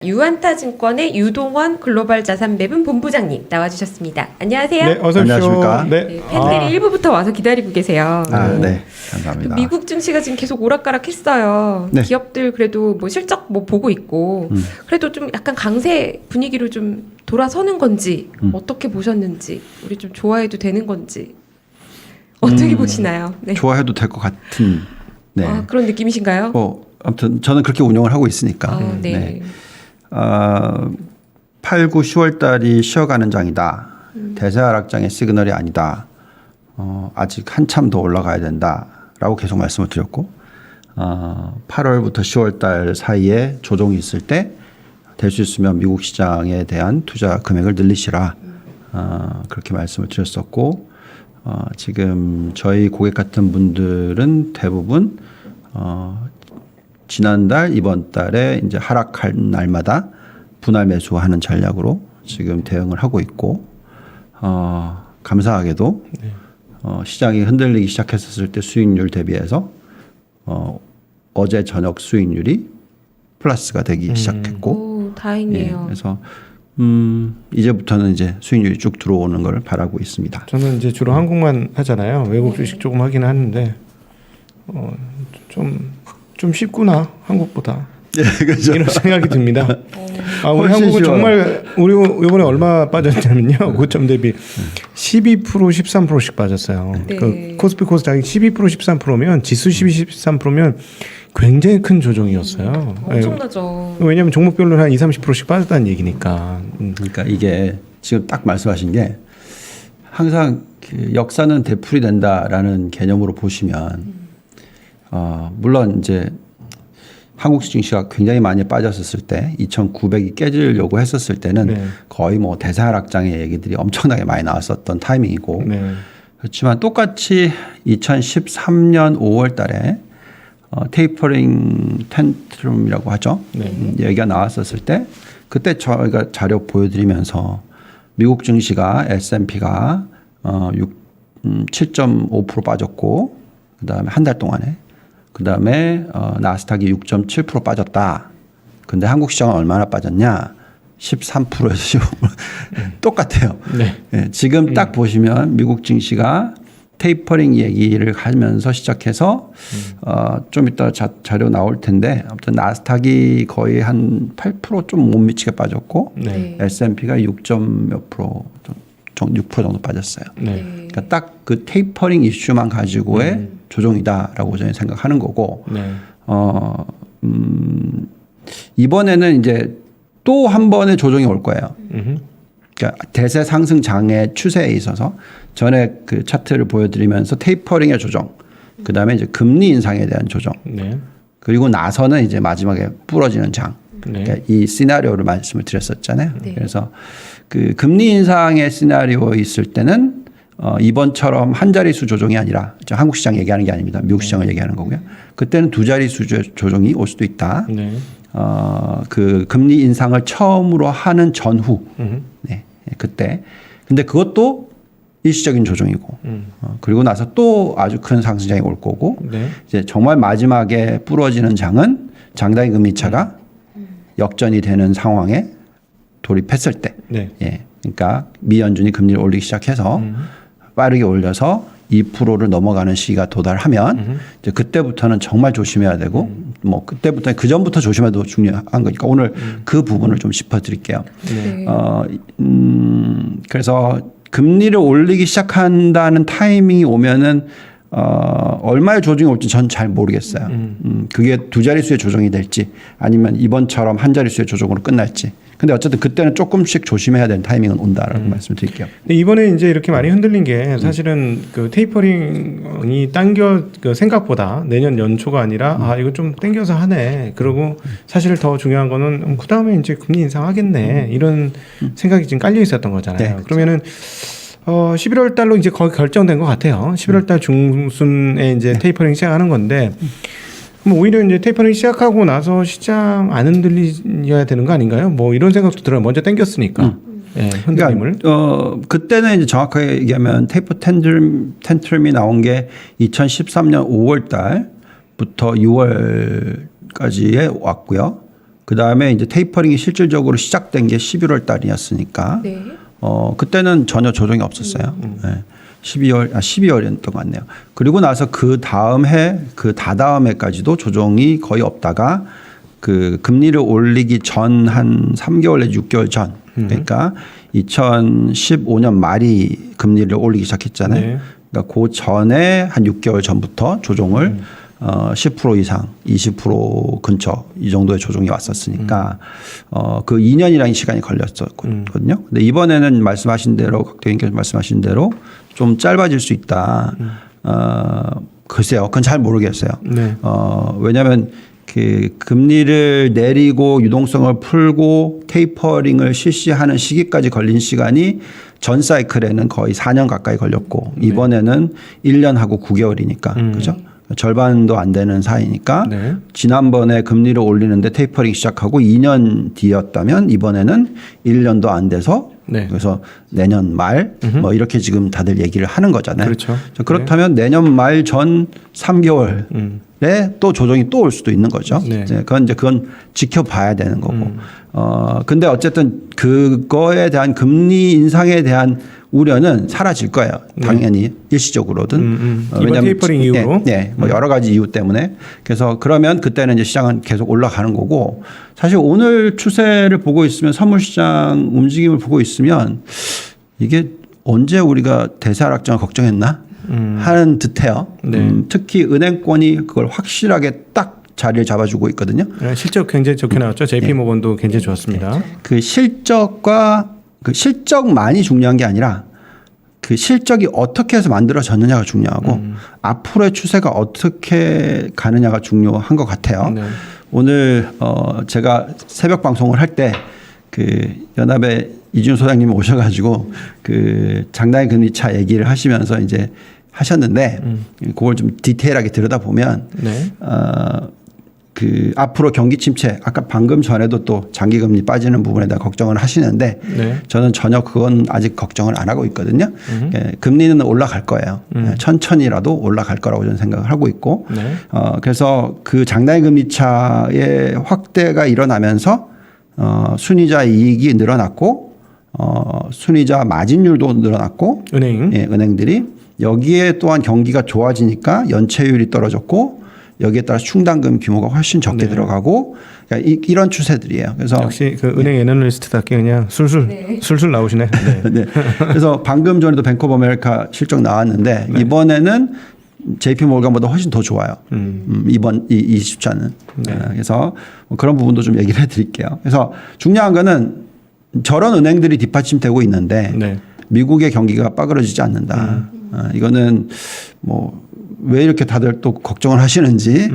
유안타증권의 유동원 글로벌 자산배분 본부장님 나와주셨습니다. 안녕하세요. 네, 어서 오십시오. 안녕하십니까. 네, 팬들이 1부부터 와서 기다리고 계세요. 네, 감사합니다. 미국 증시가 지금 계속 오락가락했어요. 네. 기업들 그래도 뭐 실적 뭐 보고 있고 그래도 좀 약간 강세 분위기로 좀 돌아서는 건지 어떻게 보셨는지 우리 좀 좋아해도 되는 건지 어떻게 보시나요? 네. 좋아해도 될 것 같은 그런 느낌이신가요? 아무튼 저는 그렇게 운영을 하고 있으니까. 네. 8, 9, 10월 달이 쉬어가는 장이다. 대세 하락장의 시그널이 아니다. 아직 한참 더 올라가야 된다라고 계속 말씀을 드렸고 8월부터 10월 달 사이에 조정이 있을 때 될 수 있으면 미국 시장에 대한 투자 금액을 늘리시라. 그렇게 말씀을 드렸었고 지금 저희 고객 같은 분들은 대부분 지난달 이번 달에 이제 하락할 날마다 분할 매수하는 전략으로 지금 대응을 하고 있고 감사하게도 시장이 흔들리기 시작했었을 때 수익률 대비해서 어제 저녁 수익률이 플러스가 되기 시작했고 오, 다행이에요. 그래서 이제부터는 이제 수익률이 쭉 들어오는 걸 바라고 있습니다. 저는 이제 주로 한국만 하잖아요. 외국 주식 조금 하긴 하는데 좀 쉽구나 한국보다. 네, 그렇죠. 이런 생각이 듭니다. 우리 훨씬 한국은 쉬워요. 정말 우리 이번에 얼마 빠졌냐면요. 고점 대비 12% 13%씩 빠졌어요. 네. 그 코스피 코스닥이 12% 13%면 지수 12, 13%면 굉장히 큰 조정이었어요. 엄청나죠. 왜냐하면 종목별로 한 20, 30%씩 빠졌다는 얘기니까. 그러니까 이게 지금 딱 말씀하신 게 항상 그 역사는 되풀이 된다라는 개념으로 보시면 물론 이제 한국 증시가 굉장히 많이 빠졌었을 때 2,900이 깨지려고 했었을 때는 네. 거의 뭐 대세 하락장의 얘기들이 엄청나게 많이 나왔었던 타이밍이고 네. 그렇지만 똑같이 2013년 5월 달에 테이퍼링 텐트럼이라고 하죠. 얘기가 나왔었을 때 그때 저희가 자료 보여드리면서 미국 증시가 S&P가 7.5% 빠졌고 그다음에 한 달 동안에 그다음에 나스닥이 6.7% 빠졌다. 근데 한국 시장은 얼마나 빠졌냐? 13%에서 15% 똑같아요. 네. 예, 지금 딱 보시면 미국 증시가 테이퍼링 얘기를 하면서 시작해서 좀 이따 자료 나올 텐데 아무튼 나스닥이 거의 한 8% 좀 못 미치게 빠졌고 네. S&P가 6. 몇 프로 6% 정도 빠졌어요. 네. 그러니까 딱 그 테이퍼링 이슈만 가지고의 조정이다라고 저는 생각하는 거고 네. 이번에는 이제 또 한 번의 조정이 올 거예요. 그러니까 대세 상승 장의 추세에 있어서 전에 그 차트를 보여드리면서 테이퍼링의 조정, 그 다음에 이제 금리 인상에 대한 조정, 네. 그리고 나서는 이제 마지막에 부러지는 장. 네. 그러니까 이 시나리오를 말씀을 드렸었잖아요. 네. 그래서 그 금리 인상의 시나리오 있을 때는 이번처럼 한 자릿수 조정이 아니라 한국 시장 얘기하는 게 아닙니다. 미국 시장을 얘기하는 거고요. 그때는 두 자릿수 조정이 올 수도 있다. 네. 그 금리 인상을 처음으로 하는 전후, 네, 그때. 근데 그것도 일시적인 조정이고, 그리고 나서 또 아주 큰 상승장이 올 거고, 네. 이제 정말 마지막에 부러지는 장은 장단기 금리 차가 역전이 되는 상황에 돌입했을 때, 네. 예, 그러니까 미 연준이 금리를 올리기 시작해서 빠르게 올려서 2%를 넘어가는 시기가 도달하면 이제 그때부터는 정말 조심해야 되고 뭐 그때부터 그 전부터 조심해도 중요한 거니까 오늘 그 부분을 좀 짚어드릴게요. 네. 그래서 금리를 올리기 시작한다는 타이밍이 오면은 얼마의 조정이 올지 전 잘 모르겠어요. 그게 두 자릿수의 조정이 될지 아니면 이번처럼 한 자릿수의 조정으로 끝날지. 근데 어쨌든 그때는 조금씩 조심해야 되는 타이밍은 온다라고 말씀드릴게요. 근데 이번에 이제 이렇게 많이 흔들린 게 사실은 그 테이퍼링이 그 생각보다 내년 연초가 아니라 이거 좀 당겨서 하네. 그리고 사실 더 중요한 거는 그 다음에 이제 금리 인상하겠네. 이런 생각이 지금 깔려 있었던 거잖아요. 네, 그렇죠. 그러면은 11월 달로 이제 거의 결정된 것 같아요. 11월 달 중순에 이제 테이퍼링 시작하는 건데 그럼 오히려 이제 테이퍼링 시작하고 나서 시장 안 흔들려야 되는 거 아닌가요? 뭐 이런 생각도 들어요. 먼저 당겼으니까. 네, 흔들림을. 그러니까 그때는 이제 정확하게 얘기하면 테이퍼 텐트럼이 나온 게 2013년 5월 달부터 6월까지에 왔고요. 그 다음에 이제 테이퍼링이 실질적으로 시작된 게 11월 달이었으니까 네. 그때는 전혀 조정이 없었어요. 네. 12월이었던 것 같네요. 그리고 나서 그 다음 해, 그 다다음 해까지도 조정이 거의 없다가 그 금리를 올리기 전 한 3개월 내지 6개월 전, 그러니까 2015년 말이 금리를 올리기 시작했잖아요. 네. 그러니까 그 전에 한 6개월 전부터 조정을 10% 이상, 20% 근처 이 정도의 조정이 왔었으니까 그 2년이라는 시간이 걸렸었거든요. 근데 이번에는 말씀하신 대로 각대님께서 말씀하신 대로 좀 짧아질 수 있다. 글쎄요, 그건 잘 모르겠어요. 네. 왜냐하면 그 금리를 내리고 유동성을 풀고 테이퍼링을 실시하는 시기까지 걸린 시간이 전 사이클에는 거의 4년 가까이 걸렸고 이번에는 1년하고 9개월이니까 그죠? 절반도 안 되는 사이니까 네. 지난번에 금리를 올리는데 테이퍼링 시작하고 2년 뒤였다면 이번에는 1년도 안 돼서 네. 그래서 내년 말 뭐 이렇게 지금 다들 얘기를 하는 거잖아요. 그렇죠. 그렇다면 내년 말 전 3개월에 또 조정이 또 올 수도 있는 거죠. 네. 이제 그건 지켜봐야 되는 거고. 근데 어쨌든 그거에 대한 금리 인상에 대한 우려는 사라질 거예요. 당연히 일시적으로든. 이번 테이퍼링 이후로. 네, 뭐 여러 가지 이유 때문에. 그래서 그러면 그때는 이제 시장은 계속 올라가는 거고 사실 오늘 추세를 보고 있으면 선물 시장 움직임을 보고 있으면 이게 언제 우리가 대세 하락장을 걱정했나 하는 듯해요. 네. 특히 은행권이 그걸 확실하게 딱 자리를 잡아주고 있거든요. 실적 굉장히 좋게 나왔죠. JP 모건도 굉장히 좋았습니다. 그 실적과 그 실적만이 중요한 게 아니라 그 실적이 어떻게 해서 만들어졌느냐가 중요하고 앞으로의 추세가 어떻게 가느냐가 중요한 것 같아요. 네. 오늘 제가 새벽 방송을 할 때 그 연합의 이준호 소장님이 오셔가지고 그 장단기 금리 차 얘기를 하시면서 이제 하셨는데 그걸 좀 디테일하게 들여다보면 네. 그 앞으로 경기 침체 아까 방금 전에도 또 장기 금리 빠지는 부분에 대한 걱정을 하시는데 네. 저는 전혀 그건 아직 걱정을 안 하고 있거든요. 예, 금리는 올라갈 거예요. 예, 천천히라도 올라갈 거라고 저는 생각을 하고 있고 네. 그래서 그 장단기 금리 차의 확대가 일어나면서 순이자 이익이 늘어났고 순이자 마진율도 늘어났고 은행. 예, 은행들이 여기에 또한 경기가 좋아지니까 연체율이 떨어졌고 여기에 따라 충당금 규모가 훨씬 적게 네. 들어가고 그러니까 이런 추세들이에요. 그래서 역시 그 은행 애널리스트답게 그냥 술술 나오시네. 네. 네. 그래서 방금 전에도 뱅크 오브 아메리카 실적 나왔는데 이번에는 JP 몰간보다 훨씬 더 좋아요. 이번 이 숫자는. 그래서 뭐 그런 부분도 좀 얘기를 해드릴게요. 그래서 중요한 거는 저런 은행들이 뒷받침되고 있는데 네. 미국의 경기가 빠그러지지 않는다. 이거는 뭐 왜 이렇게 다들 또 걱정을 하시는지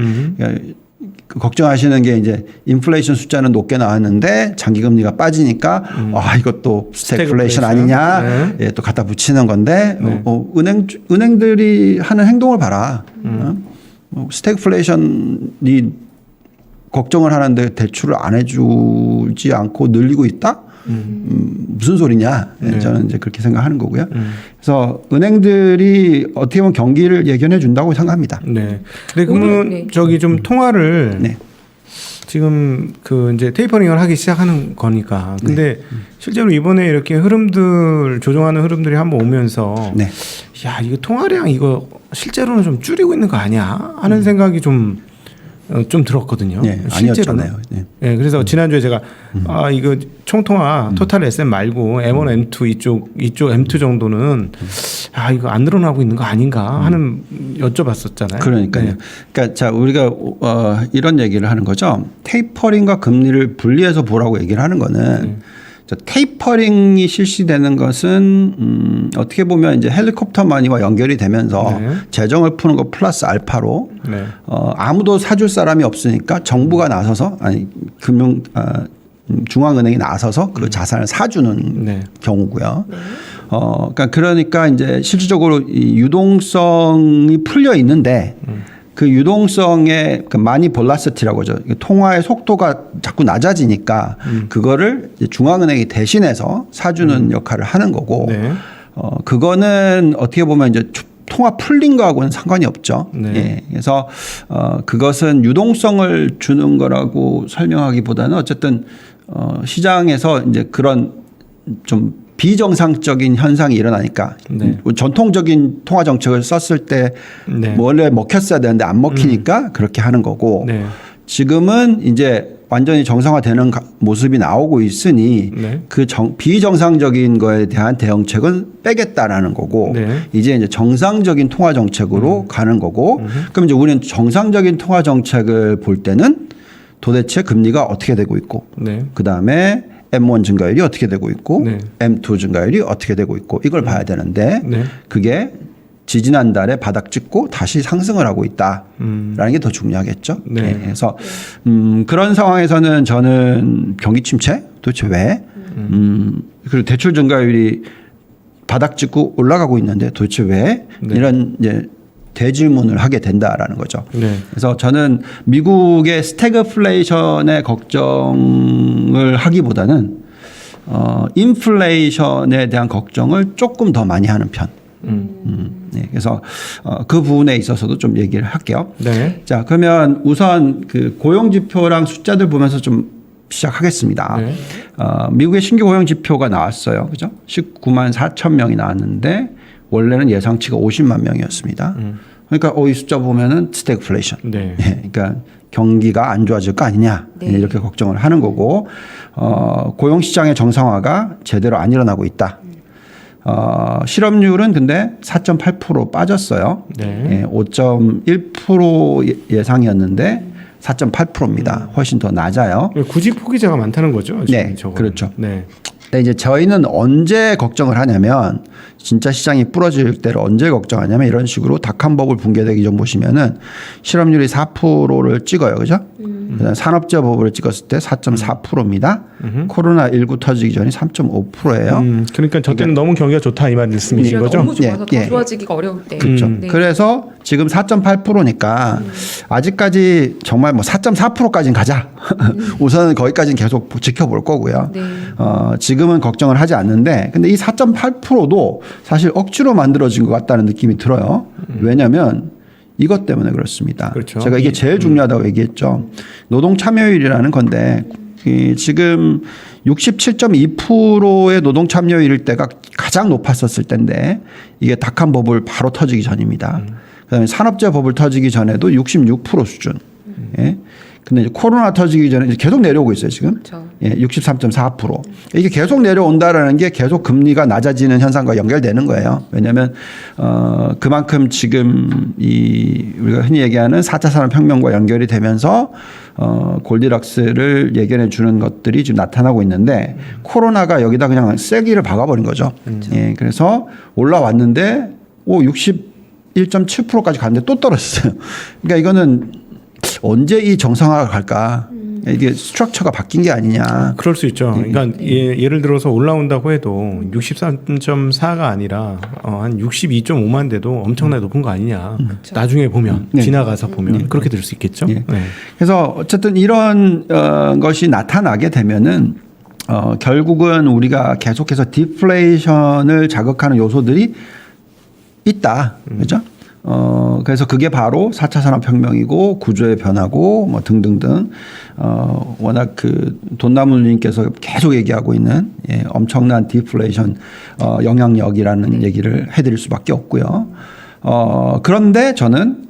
그 걱정하시는 게 이제 인플레이션 숫자는 높게 나왔는데 장기 금리가 빠지니까 이것도 스태그플레이션 아니냐 네. 예, 또 갖다 붙이는 건데 은행들이 하는 행동을 봐라. 스태그플레이션이 걱정을 하는데 대출을 안 해주지 않고 늘리고 있다? 무슨 소리냐? 네. 저는 이제 그렇게 생각하는 거고요. 그래서 은행들이 어떻게 보면 경기를 예견해 준다고 생각합니다. 네. 근데 그러면 네. 저기 좀 통화를 네. 지금 그 이제 테이퍼링을 하기 시작하는 거니까. 근데 실제로 이번에 이렇게 흐름들 조정하는 흐름들이 한번 오면서 네. 야, 이거 통화량 이거 실제로는 좀 줄이고 있는 거 아니야? 하는 생각이 좀 들었거든요. 네, 아니었잖아요. 네. 네, 그래서 지난주에 제가 이거 총통화 토탈 SM 말고 M1, M2 이쪽 M2 정도는 이거 안 늘어나고 있는 거 아닌가 하는 여쭤봤었잖아요. 그러니까요. 네. 그러니까 자 우리가 이런 얘기를 하는 거죠. 테이퍼링과 금리를 분리해서 보라고 얘기를 하는 거는 자, 테이퍼링이 실시되는 것은 어떻게 보면 이제 헬리콥터 머니와 연결이 되면서 네. 재정을 푸는 거 플러스 알파로 네. 아무도 사줄 사람이 없으니까 정부가 나서서 중앙은행이 나서서 그 자산을 사주는 네. 경우고요. 그러니까 이제 실질적으로 이 유동성이 풀려 있는데 그 유동성의 그 마니 볼라시티라고 하죠. 통화의 속도가 자꾸 낮아지니까 그거를 이제 중앙은행이 대신해서 사주는 역할을 하는 거고 네. 그거는 어떻게 보면 이제 통화 풀린 거하고는 상관이 없죠. 네. 예. 그래서 그것은 유동성을 주는 거라고 설명하기보다는 어쨌든 시장에서 이제 그런 좀 비정상적인 현상이 일어나니까 네. 전통적인 통화 정책을 썼을 때 네. 원래 먹혔어야 되는데 안 먹히니까 그렇게 하는 거고 네. 지금은 이제 완전히 정상화되는 모습이 나오고 있으니 네. 그 비정상적인 거에 대한 대응책은 빼겠다라는 거고 네. 이제 정상적인 통화 정책으로 가는 거고 그럼 이제 우리는 정상적인 통화 정책을 볼 때는 도대체 금리가 어떻게 되고 있고 네. 그 다음에 M1 증가율이 어떻게 되고 있고 네. M2 증가율이 어떻게 되고 있고 이걸 봐야 되는데 네. 그게 지지난달에 바닥 찍고 다시 상승을 하고 있다라는 게 더 중요하겠죠. 네. 네. 그래서 그런 상황에서는 저는 경기 침체 도대체 왜 그리고 대출 증가율이 바닥 찍고 올라가고 있는데 도대체 왜 네. 이런 이제 대질문을 하게 된다라는 거죠. 네. 그래서 저는 미국의 스태그플레이션의 걱정을 하기보다는 인플레이션에 대한 걱정을 조금 더 많이 하는 편. 네, 그래서 그 부분에 있어서도 좀 얘기를 할게요. 네. 자, 그러면 우선 그 고용 지표랑 숫자들 보면서 좀 시작하겠습니다. 네. 미국의 신규 고용 지표가 나왔어요. 그죠? 19만 4천 명이 나왔는데 원래는 예상치가 50만 명이었습니다. 그러니까 이 숫자 보면은 스태그플레이션. 네. 예, 그러니까 경기가 안 좋아질 거 아니냐 네. 이렇게 걱정을 하는 거고 고용 시장의 정상화가 제대로 안 일어나고 있다. 실업률은 근데 4.8% 빠졌어요. 네. 예, 5.1% 예상이었는데 4.8%입니다. 훨씬 더 낮아요. 굳이 포기자가 많다는 거죠. 지금 네, 저거는. 그렇죠. 네. 근데 이제 저희는 언제 걱정을 하냐면 진짜 시장이 부러질 때를 언제 걱정하냐면 이런 식으로 닭한버블 붕괴되기 전 보시면은 실업률이 4%를 찍어요. 그죠? 그다음에 산업재해 버블을 찍었을 때 4.4%입니다. 코로나19 터지기 전이 3.5%예요. 그러니까 저 때는 너무 경기가 좋다 이 말씀이신 거죠? 너무 좋아서 예, 더 예. 좋아지기가 어려울 때. 그렇죠. 네. 그래서 지금 4.8%니까 아직까지 정말 뭐 4.4%까지는 가자. 우선은 거기까지는 계속 지켜볼 거고요. 네. 지금은 걱정을 하지 않는데 근데 이 4.8%도 사실 억지로 만들어진 것 같다는 느낌이 들어요. 왜냐하면 이것 때문에 그렇습니다. 그렇죠. 제가 이게 제일 중요하다고 얘기했죠. 노동 참여율이라는 건데 지금 67.2%의 노동 참여율일 때가 가장 높았었을 때인데 이게 닭한 버블 바로 터지기 전입니다. 그다음에 산업재해 버블 터지기 전에도 66% 수준. 예. 근데 이제 코로나 터지기 전에 이제 계속 내려오고 있어요 지금. 그렇죠. 예, 63.4%. 이게 계속 내려온다라는 게 계속 금리가 낮아지는 현상과 연결되는 거예요. 왜냐하면 그만큼 지금 우리가 흔히 얘기하는 4차 산업혁명과 연결이 되면서 골디락스를 예견해 주는 것들이 지금 나타나고 있는데 코로나가 여기다 그냥 쐐기를 박아버린 거죠. 예, 그래서 올라왔는데 61.7%까지 갔는데 또 떨어졌어요. 그러니까 이거는 언제 이 정상화가 갈까? 이게 스트럭처가 바뀐 게 아니냐. 그럴 수 있죠. 그러니까 예를 들어서 올라온다고 해도 63.4가 아니라 한 62.5만 돼도 엄청나게 높은 거 아니냐. 나중에 보면 네. 지나가서 보면 그렇게 될 수 있겠죠. 네. 네. 그래서 어쨌든 이런 것이 나타나게 되면은 결국은 우리가 계속해서 디플레이션을 자극하는 요소들이 있다. 그렇죠? 그래서 그게 바로 4차 산업혁명이고 구조의 변화고 뭐 등등등 워낙 그 돈나무님께서 계속 얘기하고 있는 엄청난 디플레이션 영향력이라는 얘기를 해드릴 수밖에 없고요. 그런데 저는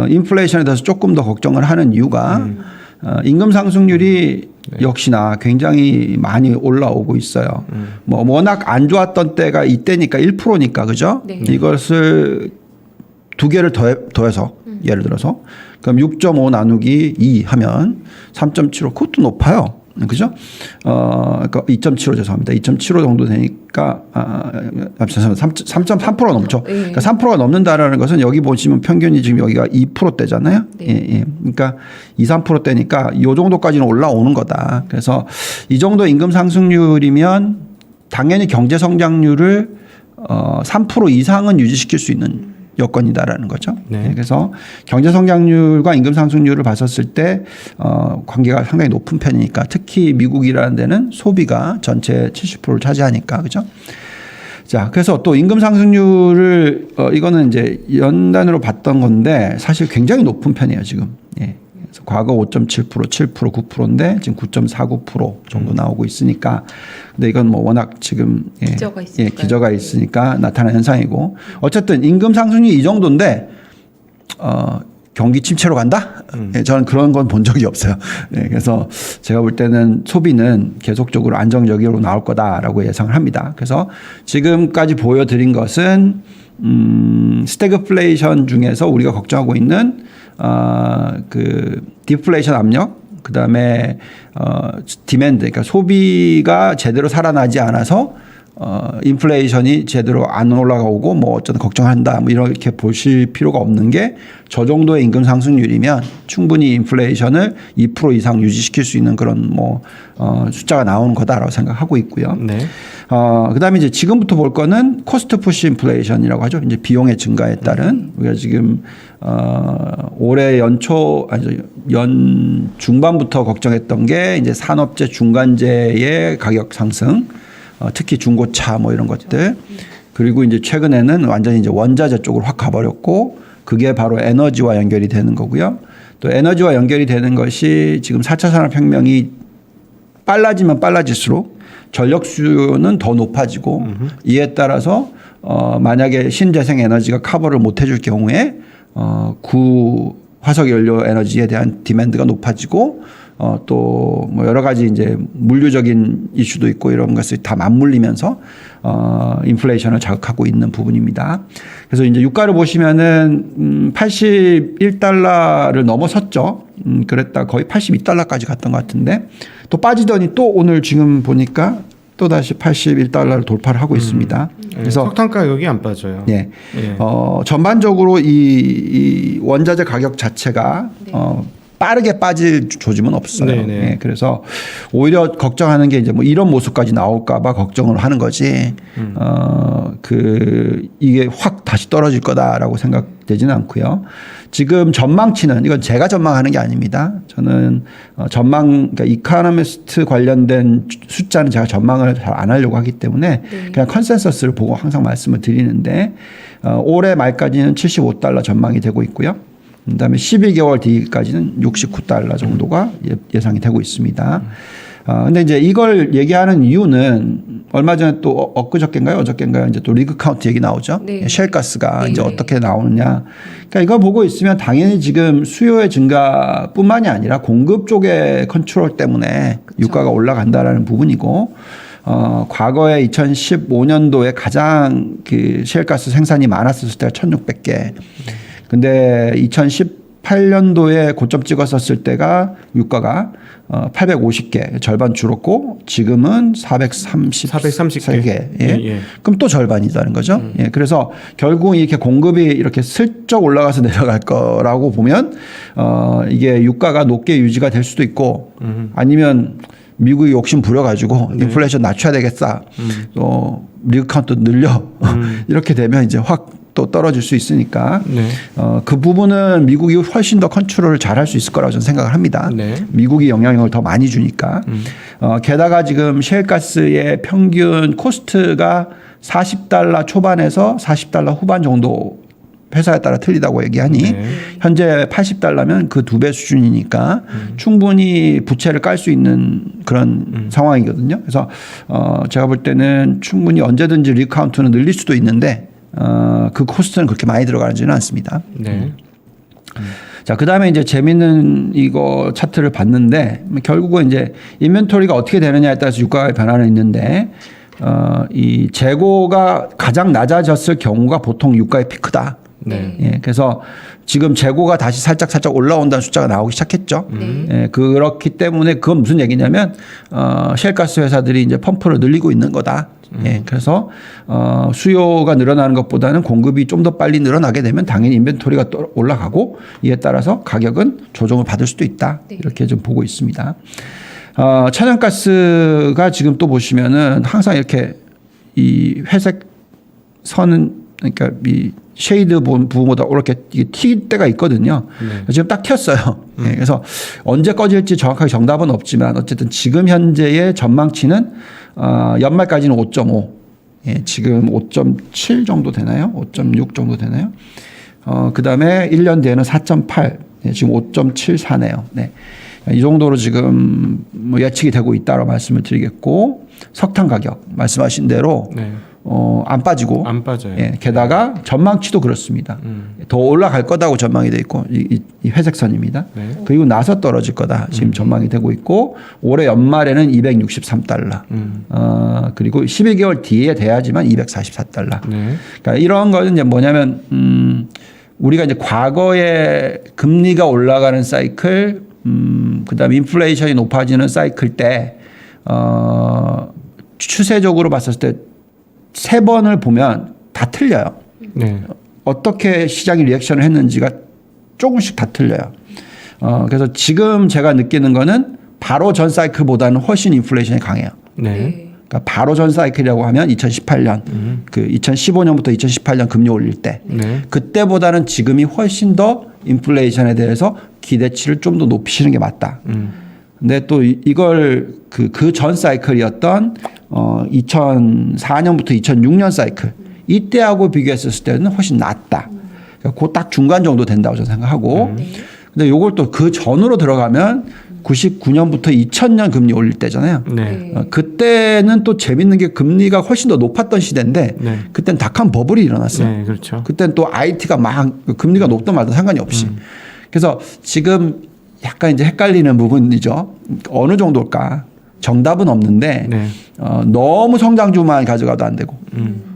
인플레이션에 대해서 조금 더 걱정을 하는 이유가 임금 상승률이 역시나 굉장히 많이 올라오고 있어요. 뭐 워낙 안 좋았던 때가 이때니까 1%니까 그죠? 네. 이것을 두 개를 더해서 예를 들어서 그럼 6.5 나누기 2 하면 3.75 그것도 높아요. 그죠? 그러니까 2.75 죄송합니다. 2.75 정도 되니까 3.3% 넘죠. 네. 그러니까 3%가 넘는다라는 것은 여기 보시면 평균이 지금 여기가 2%대잖아요. 네. 예. 그러니까 2, 3%대니까 이 정도까지는 올라오는 거다. 그래서 이 정도 임금 상승률이면 당연히 경제 성장률을 3% 이상은 유지시킬 수 있는 여건이다라는 거죠. 네. 그래서 경제 성장률과 임금 상승률을 봤었을 때 관계가 상당히 높은 편이니까 특히 미국이라는 데는 소비가 전체 70%를 차지하니까 그죠. 자, 그래서 또 임금 상승률을 이거는 이제 연단으로 봤던 건데 사실 굉장히 높은 편이에요 지금. 예. 그래서 과거 5.7%, 7%, 9%인데 지금 9.49% 정도 나오고 있으니까. 근데 이건 뭐 워낙 지금 기저가 있으니까요. 기저가 있으니까 나타난 현상이고. 어쨌든 임금 상승률이 이 정도인데 경기 침체로 간다? 예, 저는 그런 건 본 적이 없어요. 예, 그래서 제가 볼 때는 소비는 계속적으로 안정적으로 나올 거다라고 예상을 합니다. 그래서 지금까지 보여드린 것은 스태그플레이션 중에서 우리가 걱정하고 있는 그 디플레이션 압력, 그 다음에 디맨드, 그러니까 소비가 제대로 살아나지 않아서 인플레이션이 제대로 안 올라가고 뭐 어쨌든 걱정한다 뭐 이렇게 보실 필요가 없는 게 저 정도의 임금 상승률이면 충분히 인플레이션을 2% 이상 유지시킬 수 있는 그런 뭐 숫자가 나오는 거다라고 생각하고 있고요. 네. 그다음에 이제 지금부터 볼 거는 코스트 푸시 인플레이션이라고 하죠. 이제 비용의 증가에 따른 우리가 지금 올해 연 중반부터 걱정했던 게 이제 산업재 중간재의 가격 상승. 특히 중고차 뭐 이런 것들 그리고 이제 최근에는 완전히 이제 원자재 쪽으로 확 가버렸고 그게 바로 에너지와 연결이 되는 거고요. 또 에너지와 연결이 되는 것이 지금 4차 산업혁명이 빨라지면 빨라질수록 전력 수요는 더 높아지고 이에 따라서 만약에 신재생 에너지가 커버를 못 해줄 경우에 구 화석 연료 에너지에 대한 디맨드가 높아지고 또 뭐 여러 가지 이제 물류적인 이슈도 있고 이런 것을 다 맞물리면서 인플레이션을 자극하고 있는 부분입니다. 그래서 이제 유가를 보시면은 81달러를 넘어섰죠. 그랬다 거의 82달러까지 갔던 것 같은데 또 빠지더니 또 오늘 지금 보니까 또 다시 81달러를 돌파를 하고 있습니다. 그래서 석탄 가격이 안 빠져요. 예. 예. 전반적으로 이 원자재 가격 자체가 빠르게 빠질 조짐은 없어요. 예, 그래서 오히려 걱정하는 게 이제 뭐 이런 모습까지 나올까봐 걱정을 하는 거지. 이게 확 다시 떨어질 거다라고 생각되지는 않고요. 지금 전망치는 이건 제가 전망하는 게 아닙니다. 저는 그러니까 이코노미스트 관련된 숫자는 제가 전망을 잘 안 하려고 하기 때문에 그냥 컨센서스를 보고 항상 말씀을 드리는데 올해 말까지는 75달러 전망이 되고 있고요. 그다음에 12개월 뒤까지는 69달러 정도가 예상이 되고 있습니다. 근데 이제 이걸 얘기하는 이유는 얼마 전에 또 엊그저께인가요? 어저께인가요? 이제 또 리그 카운트 얘기 나오죠. 네. 쉘가스가 네. 이제 어떻게 나오느냐. 그러니까 이걸 보고 있으면 당연히 지금 수요의 증가뿐만이 아니라 공급 쪽의 컨트롤 때문에 그쵸. 유가가 올라간다라는 부분이고 과거에 2015년도에 가장 그 쉘가스 생산이 많았을 때가 1,600개. 근데 2018년도에 고점 찍었었을 때가 유가가 850개 절반 줄었고 지금은 430개. 예. 그럼 또 절반이라는 거죠. 예. 그래서 결국 이렇게 공급이 이렇게 슬쩍 올라가서 내려갈 거라고 보면 이게 유가가 높게 유지가 될 수도 있고 아니면 미국이 욕심 부려가지고 인플레이션 낮춰야 되겠다. 또 리그 카운트 늘려. 이렇게 되면 이제 확 또 떨어질 수 있으니까 그 부분은 미국이 훨씬 더 컨트롤을 잘 할 수 있을 거라고 저는 생각을 합니다. 미국이 영향력을 더 많이 주니까. 게다가 지금 셰일가스의 평균 코스트가 40달러 초반에서 40달러 후반 정도 회사에 따라 틀리다고 얘기하니 현재 80달러면 그 2배 수준이니까 충분히 부채를 깔 수 있는 그런 상황이거든요. 그래서 제가 볼 때는 충분히 언제든지 리카운트는 늘릴 수도 있는데 그 코스트는 그렇게 많이 들어가지는 않습니다. 자, 그 다음에 이제 재밌는 이거 차트를 봤는데 결국은 이제 인벤토리가 어떻게 되느냐에 따라서 유가의 변화는 있는데 이 재고가 가장 낮아졌을 경우가 보통 유가의 피크다. 예, 그래서 지금 재고가 다시 살짝 올라온다는 숫자가 나오기 시작했죠. 예, 그렇기 때문에 그건 무슨 얘기냐면 셰일가스 회사들이 이제 펌프를 늘리고 있는 거다. 예, 그래서 수요가 늘어나는 것보다는 공급이 좀 더 빨리 늘어나게 되면 당연히 인벤토리가 또 올라가고 이에 따라서 가격은 조정을 받을 수도 있다. 이렇게 좀 보고 있습니다. 천연가스가 지금 또 보시면은 항상 이렇게 이 회색 선은 그러니까 이 쉐이드 부분보다 이렇게 튈 때가 있거든요. 지금 딱 튀었어요. 예, 그래서 언제 꺼질지 정확하게 정답은 없지만 어쨌든 지금 현재의 전망치는 연말까지는 5.5. 예, 지금 5.7 정도 되나요? 5.6 정도 되나요? 그다음에 1년 뒤에는 4.8. 예, 지금 5.74네요. 네. 이 정도로 지금 뭐 예측이 되고 있다고 말씀을 드리겠고 석탄 가격 말씀하신 대로 네. 안 빠지고 안 빠져요. 예, 게다가 전망치도 그렇습니다. 더 올라갈 거다고 전망이 돼 있고 이 회색 선입니다. 네. 그리고 나서 떨어질 거다 지금 전망이 되고 있고 올해 연말에는 263달러. 그리고 12개월 뒤에 돼야지만 244달러. 네. 그러니까 이런 거는 이제 뭐냐면 우리가 이제 과거에 금리가 올라가는 사이클, 그다음에 인플레이션이 높아지는 사이클 때 추세적으로 봤을 때 세 번을 보면 다 틀려요. 네. 어떻게 시장이 리액션을 했는지가 조금씩 다 틀려요. 그래서 지금 제가 느끼는 거는 바로 전 사이클보다는 훨씬 인플레이션이 강해요. 네. 그러니까 바로 전 사이클이라고 하면 2018년, 그 2015년부터 2018년 금리 올릴 때, 네. 그때보다는 지금이 훨씬 더 인플레이션에 대해서 기대치를 좀 더 높이시는 게 맞다. 근데 또 이걸 그 전 사이클이었던 2004년부터 2006년 사이클 이때하고 비교했을 때는 훨씬 낫다. 그 딱 중간 정도 된다고 저는 생각하고. 근데 요걸 또 그 전으로 들어가면 99년부터 2000년 금리 올릴 때잖아요. 네. 그때는 또 재밌는 게 금리가 훨씬 더 높았던 시대인데 네. 그때는 닷컴 버블이 일어났어요. 네, 그렇죠. 그때는 또 IT가 막 금리가 높든 말든 상관이 없이. 그래서 지금 약간 이제 헷갈리는 부분이죠. 어느 정도일까? 정답은 없는데 네. 너무 성장주만 가져가도 안 되고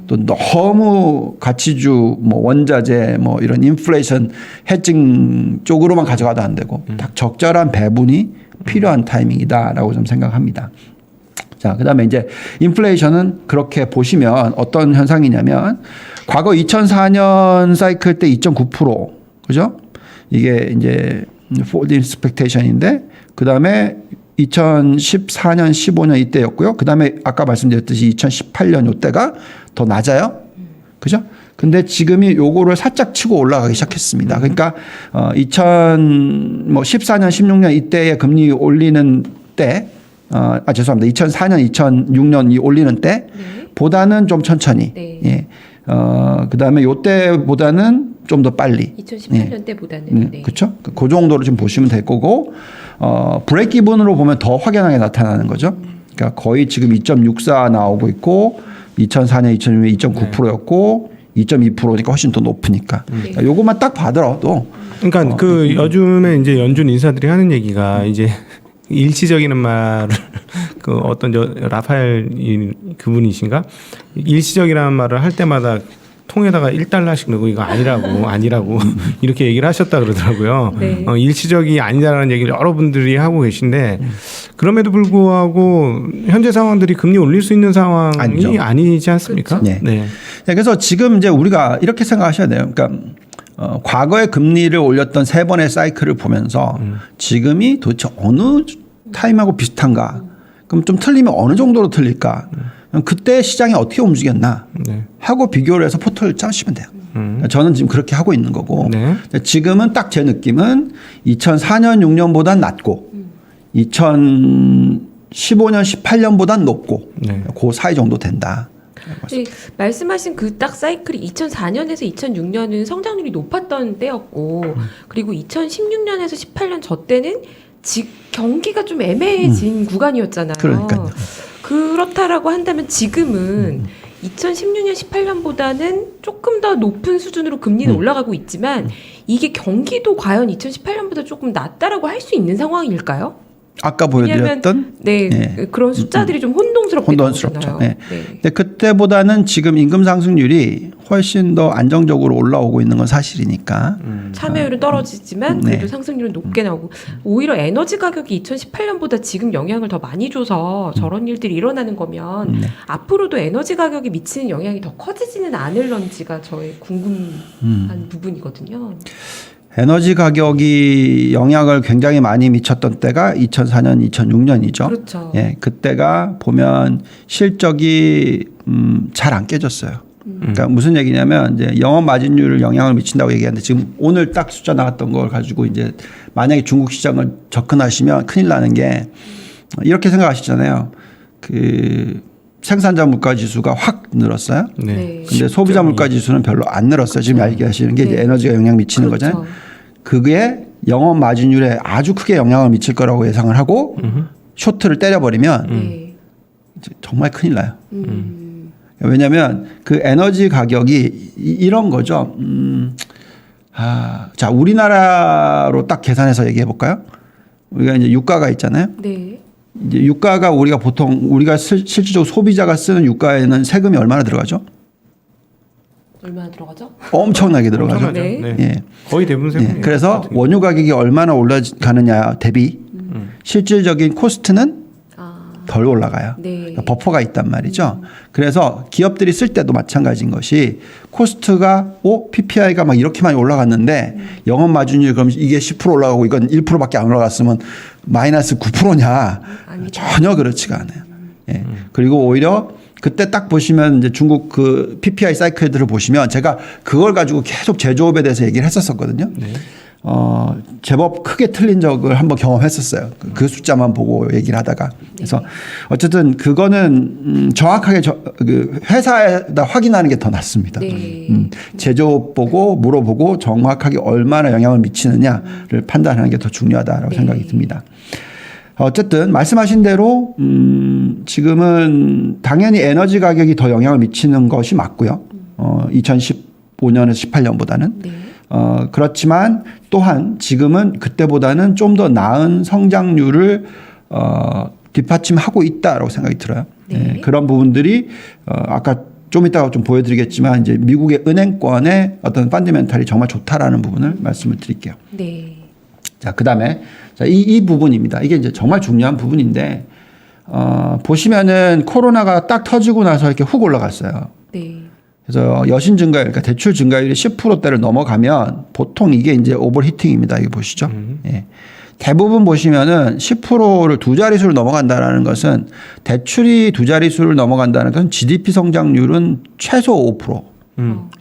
또 너무 가치주 뭐 원자재 뭐 이런 인플레이션 해칭 쪽으로만 가져가도 안 되고 딱 적절한 배분이 필요한 타이밍이다라고 좀 생각합니다. 자, 그다음에 이제 인플레이션은 그렇게 보시면 어떤 현상이냐면 과거 2004년 사이클 때 2.9% 그죠? 이게 이제 forward expectation인데 그다음에 2014년 15년 이때였고요. 그다음에 아까 말씀드렸듯이 2018년 이때가 더 낮아요. 그죠? 근데 지금이 요거를 살짝 치고 올라가기 시작했습니다. 그러니까 2014년 16년 이때의 금리 올리는 때 죄송합니다. 2004년 2006년 이 올리는 때 보다는 좀 천천히. 네. 예. 그다음에 요때보다는 좀 더 빨리. 2018년 때보다는 네. 그렇죠? 그 정도로 좀 보시면 될 거고 브레이크 이븐으로 보면 더 확연하게 나타나는 거죠. 그러니까 거의 지금 2.64 나오고 있고 2004년 2006년 2.9%였고 2.2%니까 훨씬 더 높으니까. 그러니까 요것만 딱 봐더라도 그러니까 그 요즘에 이제 연준 인사들이 하는 얘기가 이제 일시적이는 말을 그 어떤 라파엘 그분이신가 일시적이라는 말을 할 때마다 통에다가 1달러씩 넣고 이거 아니라고 이렇게 얘기를 하셨다 그러더라고요. 네. 일시적이 아니다라는 얘기를 여러분들이 하고 계신데 그럼에도 불구하고 현재 상황들이 금리 올릴 수 있는 상황이 아니죠. 아니지 않습니까? 그렇죠. 네. 네. 그래서 지금 이제 우리가 이렇게 생각하셔야 돼요. 그러니까 과거에 금리를 올렸던 세 번의 사이클을 보면서 지금이 도대체 어느 타임하고 비슷한가? 그럼 좀 틀리면 어느 정도로 틀릴까? 그때 시장이 어떻게 움직였나 네. 하고 비교를 해서 포트를 짜시면 돼요. 저는 지금 그렇게 하고 있는 거고 네. 지금은 딱 제 느낌은 2004년 6년보단 낮고 2015년 18년보단 높고 네. 그 사이 정도 된다. 네, 말씀하신 그 딱 사이클이 2004년에서 2006년은 성장률이 높았던 때였고 그리고 2016년에서 18년 저 때는 경기가 좀 애매해진 구간이었잖아요. 그러니까요. 그렇다라고 한다면 지금은 2016년 18년보다는 조금 더 높은 수준으로 금리는 올라가고 있지만 이게 경기도 과연 2018년보다 조금 낮다라고 할 수 있는 상황일까요? 아까 보여드렸던 네, 예. 그런 숫자들이 좀 혼동스럽게 혼돈스럽죠. 나오잖아요. 네. 네. 근데 그때보다는 지금 임금 상승률이 훨씬 더 안정적으로 올라오고 있는 건 사실이니까. 참여율은 떨어지지만 네. 그래도 상승률은 높게 나오고 오히려 에너지 가격이 2018년보다 지금 영향을 더 많이 줘서 저런 일들이 일어나는 거면 앞으로도 에너지 가격이 미치는 영향이 더 커지지는 않을런지가 저의 궁금한 부분이거든요. 에너지 가격이 영향을 굉장히 많이 미쳤던 때가 2004년, 2006년이죠. 그렇죠. 예, 그때가 보면 실적이 잘 안 깨졌어요. 그러니까 무슨 얘기냐면 이제 영업 마진율을 영향을 미친다고 얘기하는데 지금 오늘 딱 숫자 나왔던 걸 가지고 이제 만약에 중국 시장을 접근하시면 큰일 나는 게 이렇게 생각하시잖아요. 그 생산자 물가 지수가 확 늘었어요. 네. 근데 소비자 물가 지수는 별로 안 늘었어요. 지금 얘기하시는 게 이제 네. 에너지가 영향 미치는 그렇죠. 거잖아요. 그게 영업 마진율에 아주 크게 영향을 미칠 거라고 예상을 하고 쇼트를 때려버리면 네. 이제 정말 큰일 나요. 왜냐하면 그 에너지 가격이 이런 거죠. 자, 우리나라로 딱 계산해서 얘기해 볼까요? 우리가 이제 유가가 있잖아요. 네. 이제 유가가 우리가 보통 우리가 실질적으로 소비자가 쓰는 유가에는 세금이 얼마나 들어가죠? 얼마나 들어가죠? 엄청나게 들어가죠. 엄청나죠. 네. 네. 예. 거의 대부분 예. 세금이에요. 그래서 원유 가격이 얼마나 올라가느냐 대비 실질적인 코스트는 덜 올라가요. 네. 그러니까 버퍼가 있단 말이죠. 그래서 기업들이 쓸 때도 마찬가지인 것이 코스트가 PPI가 막 이렇게 많이 올라갔는데 영업 마진율 그럼 이게 10% 올라가고 이건 1%밖에 안 올라갔으면 마이너스 9%냐? 전혀 그렇지가 않아요. 예. 그리고 오히려 그때 딱 보시면 이제 중국 그 PPI 사이클들을 보시면 제가 그걸 가지고 계속 제조업에 대해서 얘기를 했었거든요. 네. 제법 크게 틀린 적을 한번 경험했었어요. 그 숫자만 보고 얘기를 하다가. 그래서 어쨌든 그거는 정확하게 그 회사에다 확인하는 게 더 낫습니다. 네. 제조업 보고 물어보고 정확하게 얼마나 영향을 미치느냐를 판단하는 게 더 중요하다고 네. 생각이 생각이 듭니다. 어쨌든 말씀하신 대로 지금은 당연히 에너지 가격이 더 영향을 미치는 것이 맞고요. 2015년에서 18년보다는. 네. 그렇지만 또한 지금은 그때보다는 좀 더 나은 성장률을 뒷받침하고 있다라고 생각이 들어요. 네. 예, 그런 부분들이 아까 좀 이따가 좀 보여드리겠지만 이제 미국의 은행권의 어떤 펀더멘탈이 정말 좋다라는 부분을 말씀을 드릴게요. 네. 자, 그다음에 자, 이 부분입니다. 이게 이제 정말 중요한 부분인데 보시면은 코로나가 딱 터지고 나서 이렇게 훅 올라갔어요. 네. 그래서 여신 증가율, 그러니까 대출 증가율이 10%대를 넘어가면 보통 이게 이제 오버히팅입니다. 이거 보시죠. 예. 대부분 보시면은 10%를 두 자릿수로 넘어간다라는 것은 대출이 두 자릿수를 넘어간다는 것은 GDP 성장률은 최소 5%.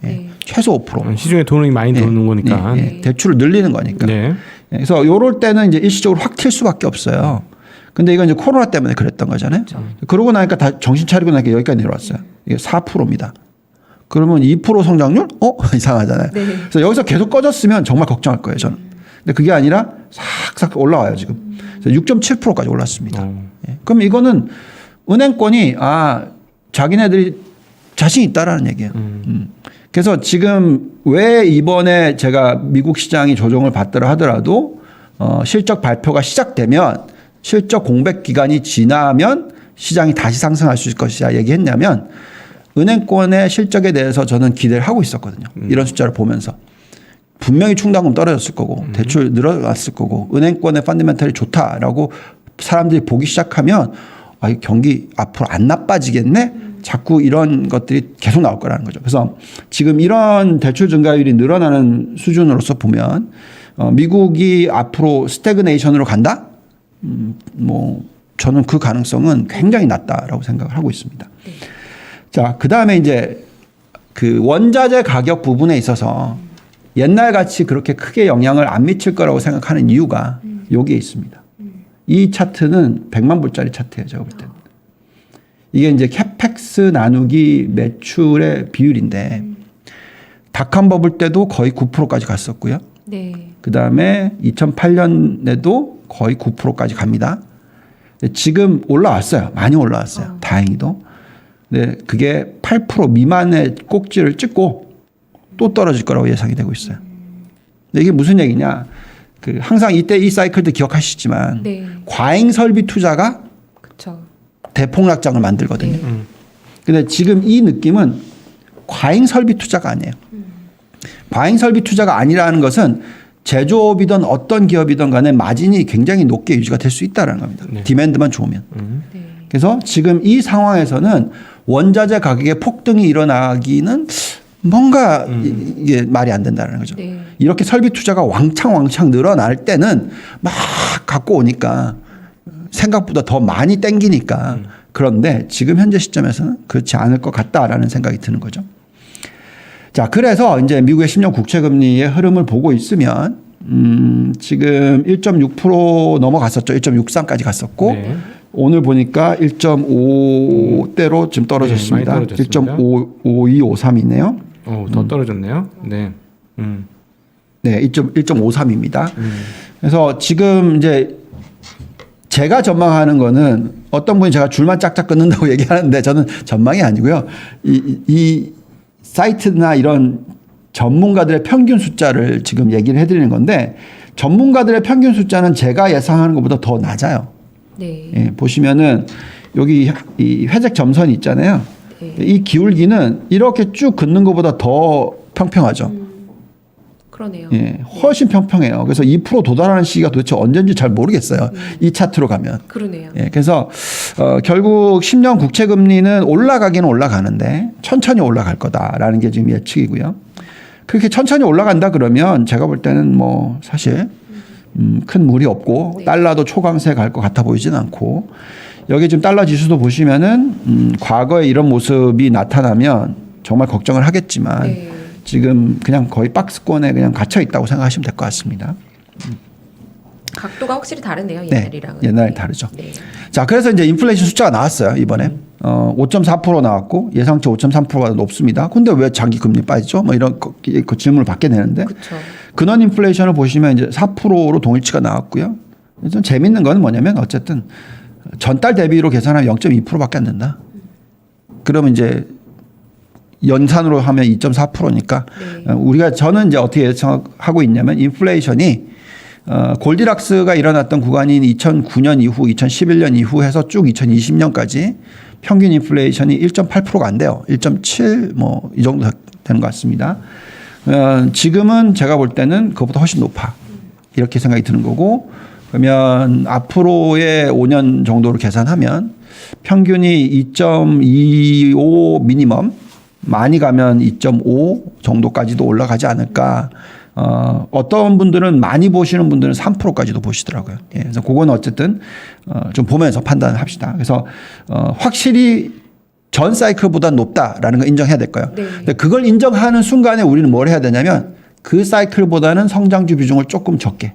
네. 최소 5%. 시중에 돈이 많이 들어오는 거니까. 예, 대출을 늘리는 거니까. 네. 그래서 요럴 때는 이제 일시적으로 확 튈 수밖에 없어요. 근데 이건 이제 코로나 때문에 그랬던 거잖아요. 그러고 나니까 다 정신 차리고 나니까 여기까지 내려왔어요. 이게 4%입니다. 그러면 2% 성장률? 이상하잖아요. 네. 그래서 여기서 계속 꺼졌으면 정말 걱정할 거예요, 저는. 근데 그게 아니라 싹싹 올라와요, 지금. 6.7%까지 올랐습니다. 예. 그럼 이거는 은행권이 자기네들이 자신 있다라는 얘기예요. 그래서 지금 왜 이번에 제가 미국 시장이 조정을 받더라 하더라도 실적 발표가 시작되면 실적 공백 기간이 지나면 시장이 다시 상승할 수 있을 것이다 얘기했냐면 은행권의 실적에 대해서 저는 기대를 하고 있었거든요. 이런 숫자를 보면서. 분명히 충당금 떨어졌을 거고 대출 늘어났을 거고 은행권의 펀더멘털이 좋다라고 사람들이 보기 시작하면 이 경기 앞으로 안 나빠지겠네? 자꾸 이런 것들이 계속 나올 거라는 거죠. 그래서 지금 이런 대출 증가율이 늘어나는 수준으로서 보면 미국이 앞으로 스태그네이션으로 간다? 저는 그 가능성은 굉장히 낮다라고 생각을 하고 있습니다. 네. 자, 그 다음에 이제 그 원자재 가격 부분에 있어서 옛날 같이 그렇게 크게 영향을 안 미칠 거라고 생각하는 이유가 여기에 있습니다. 이 차트는 100만 불짜리 차트예요, 제가 볼 때는. 이게 이제 캐펙스 나누기 매출의 비율인데 닷컴 버블 때도 거의 9%까지 갔었고요. 네. 그 다음에 2008년에도 거의 9%까지 갑니다. 지금 올라왔어요. 많이 올라왔어요. 다행히도. 네, 그게 8% 미만의 꼭지를 찍고 또 떨어질 거라고 예상이 되고 있어요. 근데 이게 무슨 얘기냐? 항상 이때 이 사이클도 기억하시지만 네. 과잉 설비 투자가 그렇죠. 대폭락장을 만들거든요. 근데 지금 이 느낌은 과잉 설비 투자가 아니에요. 과잉 설비 투자가 아니라는 것은 제조업이든 어떤 기업이든 간에 마진이 굉장히 높게 유지가 될 수 있다는 겁니다. 네. 디맨드만 좋으면. 네. 그래서 지금 이 상황에서는 원자재 가격의 폭등이 일어나기는 뭔가 이게 말이 안 된다는 거죠. 네. 이렇게 설비 투자가 왕창 늘어날 때는 막 갖고 오니까 생각보다 더 많이 땡기니까 그런데 지금 현재 시점에서는 그렇지 않을 것 같다라는 생각이 드는 거죠. 자, 그래서 이제 미국의 10년 국채금리의 흐름을 보고 있으면 지금 1.6% 넘어갔었죠. 1.63까지 갔었고 네. 오늘 보니까 1.5대로 지금 떨어졌습니다. 많이 떨어졌습니다. 1.5253이네요. 더 떨어졌네요. 네. 네, 1.53입니다. 그래서 지금 이제 제가 전망하는 거는 어떤 분이 제가 줄만 짝짝 끊는다고 얘기하는데 저는 전망이 아니고요. 이 사이트나 이런 전문가들의 평균 숫자를 지금 얘기를 해드리는 건데 전문가들의 평균 숫자는 제가 예상하는 것보다 더 낮아요. 네. 예, 보시면은 여기 이 회색 점선이 있잖아요. 네. 이 기울기는 이렇게 쭉 긋는 것보다 더 평평하죠. 그러네요. 예, 훨씬 평평해요. 그래서 2% 도달하는 시기가 도대체 언제인지 잘 모르겠어요. 이 차트로 가면. 그러네요. 예, 그래서 결국 10년 국채 금리는 올라가기는 올라가는데 천천히 올라갈 거다라는 게 지금 예측이고요. 그렇게 천천히 올라간다 그러면 제가 볼 때는 뭐 사실 큰 무리 없고 네. 달러도 초강세 갈 것 같아 보이진 않고 여기 지금 달러 지수도 보시면은 과거에 이런 모습이 나타나면 정말 걱정을 하겠지만 네. 지금 그냥 거의 박스권에 그냥 갇혀 있다고 생각하시면 될 것 같습니다. 각도가 확실히 다르네요. 네, 옛날이랑은. 옛날이 다르죠. 네. 자, 그래서 이제 인플레이션 숫자가 나왔어요 이번에 5.4% 나왔고 예상치 5.3%보다 높습니다. 근데 왜 장기 금리 빠지죠? 뭐 이런 그 질문을 받게 되는데 그렇죠. 근원 인플레이션을 보시면 이제 4%로 동일치가 나왔고요. 좀 재밌는 건 뭐냐면 어쨌든 전달 대비로 계산하면 0.2%밖에 안 된다. 그러면 이제 연산으로 하면 2.4%니까 네. 저는 이제 어떻게 예상하고 있냐면 인플레이션이 골디락스가 일어났던 구간인 2009년 이후 2011년 이후 해서 쭉 2020년까지 평균 인플레이션이 1.8%가 안 돼요. 1.7 뭐 이 정도 되는 것 같습니다. 지금은 제가 볼 때는 그것보다 훨씬 높아. 이렇게 생각이 드는 거고 그러면 앞으로의 5년 정도를 계산하면 평균이 2.25 미니멈 많이 가면 2.5 정도까지도 올라가지 않을까. 어떤 분들은 많이 보시는 분들은 3%까지도 보시더라고요. 예, 그래서 그거는 어쨌든 좀 보면서 판단합시다. 그래서 확실히 전 사이클보다 높다라는 걸 인정해야 될 거예요. 네. 근데 그걸 인정하는 순간에 우리는 뭘 해야 되냐면 그 사이클보다는 성장주 비중을 조금 적게.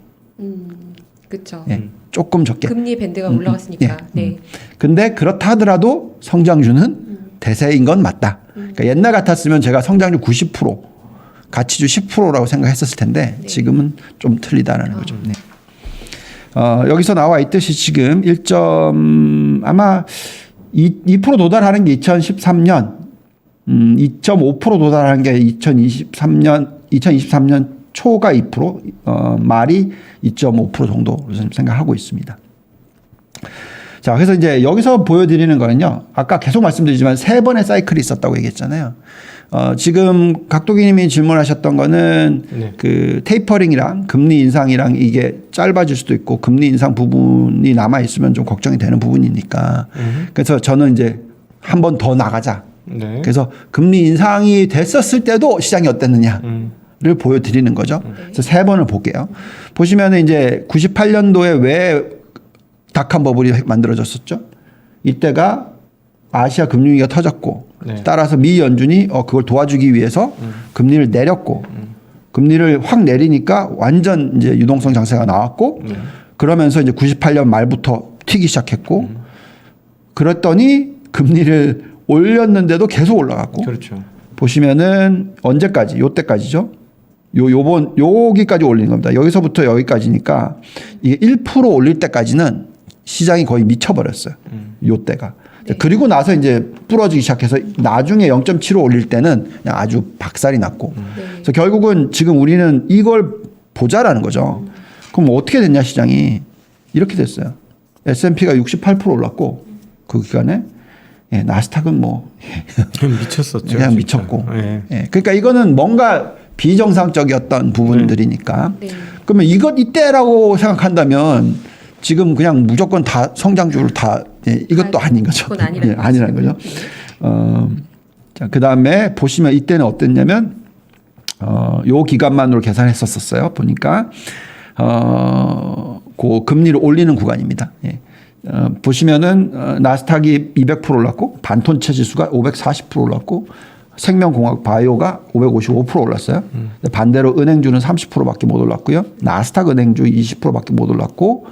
그렇죠. 예, 조금 적게. 금리 밴드가 올라갔으니까. 예, 네. 근데 그렇다 하더라도 성장주는 대세인 건 맞다. 그러니까 옛날 같았으면 제가 성장률 90% 가치주 10%라고 생각했었을 텐데 네. 지금은 좀 틀리다라는 거죠. 네. 여기서 나와 있듯이 지금 아마 2% 도달하는 게 2013년, 2.5% 도달하는 게 2023년 초가 2%, 말이 2.5% 정도 생각하고 있습니다. 자, 그래서 이제 여기서 보여드리는 거는요. 아까 계속 말씀드리지만 3번의 사이클이 있었다고 얘기했잖아요. 지금 각도기님이 질문하셨던 거는 네. 그 테이퍼링이랑 금리 인상이랑 이게 짧아질 수도 있고 금리 인상 부분이 남아 있으면 좀 걱정이 되는 부분이니까. 그래서 저는 이제 한 번 더 나가자. 네. 그래서 금리 인상이 됐었을 때도 시장이 어땠느냐를 보여드리는 거죠. 그래서 3번을 볼게요. 보시면은 이제 98년도에 왜 닷컴 버블이 만들어졌었죠. 이때가 아시아 금융위기가 터졌고 네. 따라서 미 연준이 그걸 도와주기 위해서 금리를 내렸고 금리를 확 내리니까 완전 이제 유동성 장세가 나왔고 그러면서 이제 98년 말부터 튀기 시작했고 그랬더니 금리를 올렸는데도 계속 올라갔고 그렇죠. 보시면은 언제까지 요때까지죠. 여기까지 올리는 겁니다. 여기서부터 여기까지니까 이게 1% 올릴 때까지는 시장이 거의 미쳐버렸어요. 요때가. 네. 그리고 나서 이제 부러지기 시작해서 나중에 0.75 올릴 때는 그냥 아주 박살이 났고. 네. 그래서 결국은 지금 우리는 이걸 보자라는 거죠. 그럼 어떻게 됐냐 시장이. 이렇게 됐어요. S&P가 68% 올랐고 그 기간에 나스닥은 뭐 미쳤었죠. 그냥 진짜. 미쳤고. 네. 그러니까 이거는 뭔가 비정상적이었던 부분들이니까. 네. 그러면 이때라고 생각한다면 지금 그냥 무조건 다 성장주를 다 이것도 아닌 거죠. 그건 아니라는 거죠. 자, 그다음에 보시면 이때는 어땠냐면 요 기간만으로 계산했었어요. 보니까 그 금리를 올리는 구간입니다. 예. 보시면은 나스닥이 200% 올랐고 반도체 지수가 540% 올랐고 생명공학 바이오가 555% 올랐어요. 반대로 은행주는 30%밖에 못 올랐고요. 나스닥 은행주 20%밖에 못 올랐고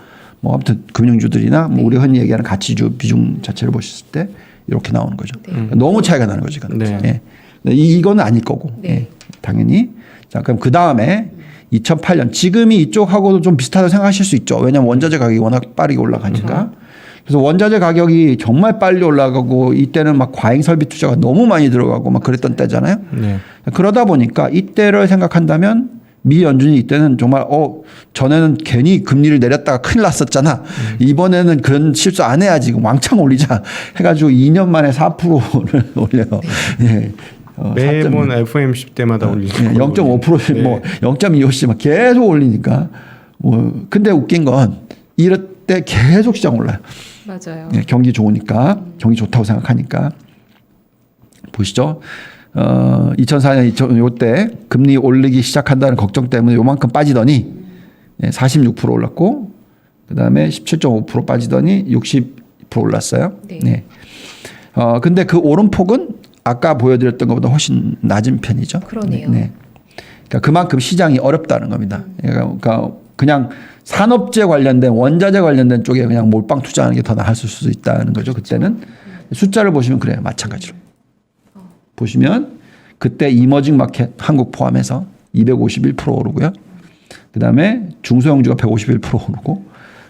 뭐 아무튼 금융주들이나 뭐 우리 흔히 얘기하는 가치주 비중 자체를 보셨을 때 이렇게 나오는 거죠. 너무 차이가 나는 거죠. 이건. 네. 예. 이거는 아닐 거고 네. 예. 당연히. 자 그럼 그 다음에 2008년 지금이 이쪽하고도 좀 비슷하다고 생각하실 수 있죠. 왜냐하면 원자재 가격이 워낙 빠르게 올라가니까. 그래서 원자재 가격이 정말 빨리 올라가고 이때는 막 과잉 설비 투자가 너무 많이 들어가고 막 그랬던 때잖아요. 네. 그러다 보니까 이때를 생각한다면 미 연준이 이때는 정말 전에는 괜히 금리를 내렸다가 큰일 났었잖아. 이번에는 그런 실수 안 해야지. 왕창 올리자 해가지고 2년 만에 4%를 올려요. 네. 매번 FOMC 때마다 올리죠. 0.5% 네. 뭐 0.25씩 막 계속 올리니까 뭐 근데 웃긴 건 이럴 때 계속 시장 올라요. 맞아요. 네, 경기 좋으니까 경기 좋다고 생각하니까 보시죠. 2004년 요때 금리 올리기 시작한다는 걱정 때문에 요만큼 빠지더니 46% 올랐고 그다음에 17.5% 빠지더니 60% 올랐어요. 네. 네. 근데 그 오름폭은 아까 보여드렸던 것보다 훨씬 낮은 편이죠. 그러네요. 네. 그러니까 그만큼 시장이 어렵다는 겁니다. 그러니까 그냥 산업재 관련된 원자재 관련된 쪽에 그냥 몰빵 투자하는 게 더 나았을 수도 있다는 거죠. 그때는 숫자를 보시면 그래요. 마찬가지로. 보시면 그때 이머징 마켓 한국 포함해서 251% 오르고요. 그다음에 중소형주가 151% 오르고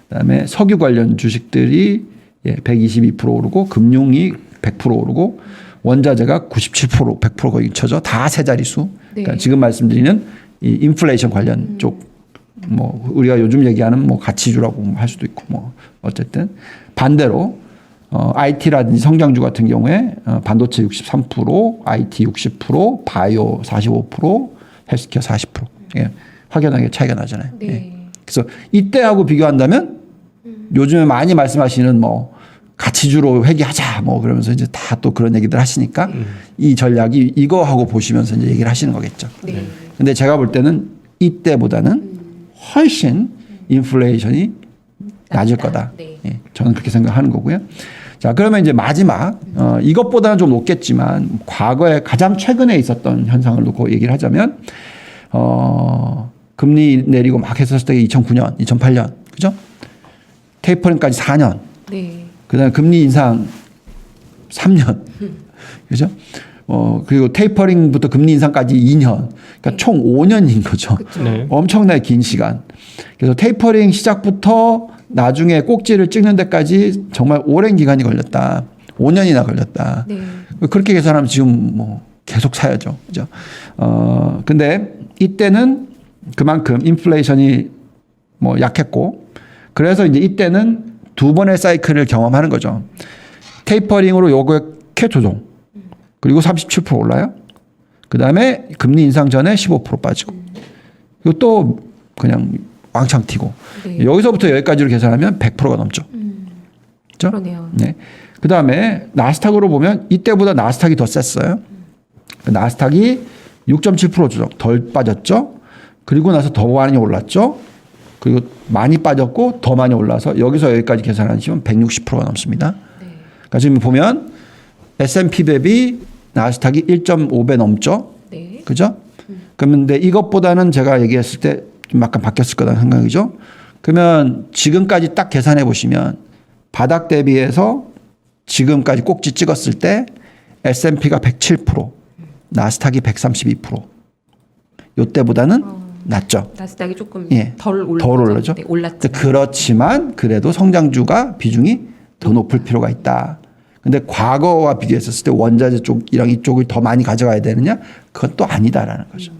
그다음에 석유 관련 주식들이 122% 오르고 금융이 100% 오르고 원자재가 97% 100% 거의 쳐져 다 세 자릿수. 네. 그러니까 지금 말씀드리는 이 인플레이션 관련 쪽 뭐 우리가 요즘 얘기하는 뭐 가치주라고 할 수도 있고 뭐 어쨌든 반대로 IT라든지 성장주 같은 경우에 반도체 63%, IT 60%, 바이오 45%, 헬스케어 40%. 예, 확연하게 차이가 나잖아요. 네. 예. 그래서 이때하고 비교한다면 요즘에 많이 말씀하시는 뭐 가치주로 회귀하자 뭐 그러면서 이제 다 또 그런 얘기들 하시니까 이 전략이 이거하고 보시면서 이제 얘기를 하시는 거겠죠. 네. 근데 제가 볼 때는 이때보다는 훨씬 인플레이션이 낮을 거다. 네. 예, 저는 그렇게 생각하는 거고요. 자, 그러면 이제 마지막 이것보다는 좀 높겠지만 과거에 가장 최근에 있었던 현상을 놓고 얘기를 하자면 금리 내리고 막 했었을 때 2009년, 2008년, 그죠? 테이퍼링까지 4년. 네. 그다음에 금리 인상 3년. 그죠? 그리고 테이퍼링부터 금리 인상까지 2년. 그러니까 네. 총 5년인 거죠. 그쵸. 네. 엄청나게 긴 시간. 그래서 테이퍼링 시작부터 나중에 꼭지를 찍는 데까지 정말 오랜 기간이 걸렸다. 5년이나 걸렸다. 네. 그렇게 계산하면 지금 뭐 계속 사야죠. 그죠? 근데 이때는 그만큼 인플레이션이 뭐 약했고 그래서 이제 이때는 두 번의 사이클을 경험하는 거죠. 테이퍼링으로 요렇게 조정. 그리고 37% 올라요. 그 다음에 금리 인상 전에 15% 빠지고. 그리고 또 그냥 왕창 튀고. 네. 여기서부터 여기까지로 계산하면 100%가 넘죠. 그렇죠? 그러네요. 네. 그 다음에 나스닥으로 보면 이때보다 나스닥이 더 셌어요. 나스닥이 6.7% 조정 덜 빠졌죠. 그리고 나서 더 많이 올랐죠. 그리고 많이 빠졌고 더 많이 올라서 여기서 여기까지 계산하시면 160%가 넘습니다. 네. 그러니까 지금 보면 S&P 대비 나스닥이 1.5배 넘죠. 네. 그죠? 그런데 이것보다는 제가 얘기했을 때 좀 약간 바뀌었을 거라는 생각이죠. 그러면 지금까지 딱 계산해 보시면 바닥 대비해서 지금까지 꼭지 찍었을 때 S&P가 107%, 나스닥이 132%. 요때보다는 낮죠. 나스닥이 조금 예. 덜 올랐죠. 네, 올랐죠. 그렇지만 그래도 성장주가 비중이 더 높을 필요가 있다. 근데 과거와 비교했었을 때 원자재 쪽이랑 이쪽을 더 많이 가져가야 되느냐? 그건 또 아니다라는 거죠.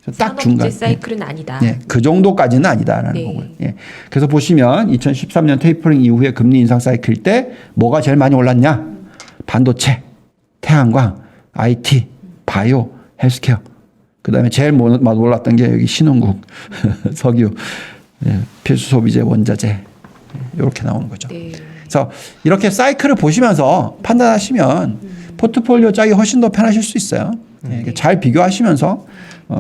그래서 딱 중간. 산업재 사이클은 아니다. 예, 그 정도까지는 아니다라는 네. 거고요. 예. 그래서 보시면 2013년 테이퍼링 이후에 금리 인상 사이클 때 뭐가 제일 많이 올랐냐? 반도체, 태양광, IT, 바이오, 헬스케어. 그다음에 제일 많이 올랐던 게 여기 신흥국, 석유, 예, 필수 소비재, 원자재 이렇게 나오는 거죠. 네. 그래서 이렇게 사이클을 보시면서 판단하시면 포트폴리오 짜기 훨씬 더 편하실 수 있어요. 예, 잘 비교하시면서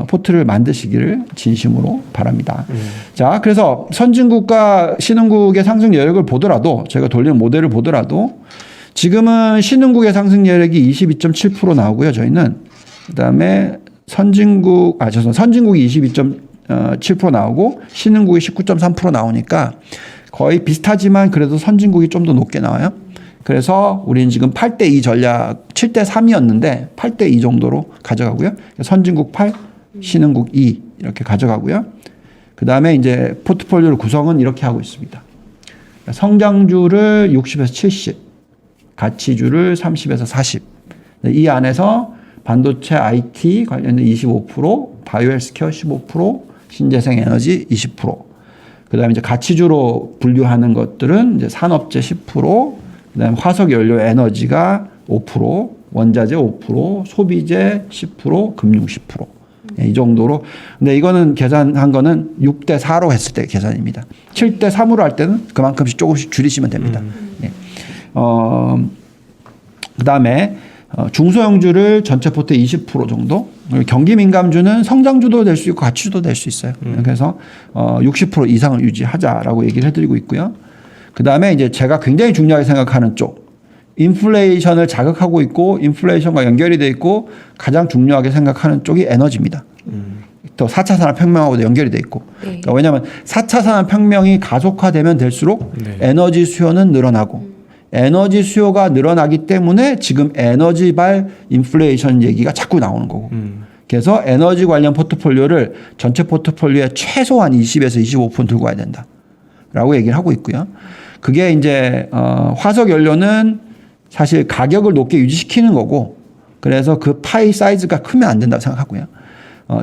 포트를 만드시기를 진심으로 바랍니다. 자, 그래서 선진국과 신흥국의 상승 여력을 보더라도 저희가 돌리는 모델을 보더라도 지금은 신흥국의 상승 여력이 22.7% 나오고요. 저희는 그다음에 선진국이 22.7% 나오고 신흥국이 19.3% 나오니까 거의 비슷하지만 그래도 선진국이 좀 더 높게 나와요. 그래서 우리는 지금 8대2 전략 7대3이었는데 8대2 정도로 가져가고요. 선진국 8, 신흥국 2 이렇게 가져가고요. 그 다음에 이제 포트폴리오 구성은 이렇게 하고 있습니다. 성장주를 60에서 70, 가치주를 30에서 40. 이 안에서 반도체 IT 관련된 25%, 바이오 헬스케어 15%, 신재생 에너지 20%. 그다음에 이제 가치주로 분류하는 것들은 이제 산업재 10%, 그다음에 화석 연료 에너지가 5%, 원자재 5%, 소비재 10%, 금융 10%. 이 정도로. 근데 이거는 계산한 거는 6대 4로 했을 때 계산입니다. 7대 3으로 할 때는 그만큼씩 조금씩 줄이시면 됩니다. 예. 그다음에 중소형주를 전체 포트 20% 정도. 경기 민감주는 성장주도 될 수 있고 가치주도 될 수 있어요. 그래서 60% 이상을 유지하자라고 얘기를 해드리고 있고요. 그다음에 이제 제가 굉장히 중요하게 생각하는 쪽. 인플레이션을 자극하고 있고 인플레이션과 연결이 돼 있고 가장 중요하게 생각하는 쪽이 에너지입니다. 또 4차 산업혁명하고도 연결이 돼 있고. 네. 그러니까 왜냐하면 4차 산업혁명이 가속화되면 될수록 네. 에너지 수요는 늘어나고 에너지 수요가 늘어나기 때문에 지금 에너지발 인플레이션 얘기가 자꾸 나오는 거고. 그래서 에너지 관련 포트폴리오를 전체 포트폴리오에 최소한 20에서 25% 들고 가야 된다라고 얘기를 하고 있고요. 그게 이제 화석 연료는 사실 가격을 높게 유지시키는 거고 그래서 그 파이 사이즈가 크면 안 된다고 생각하고요.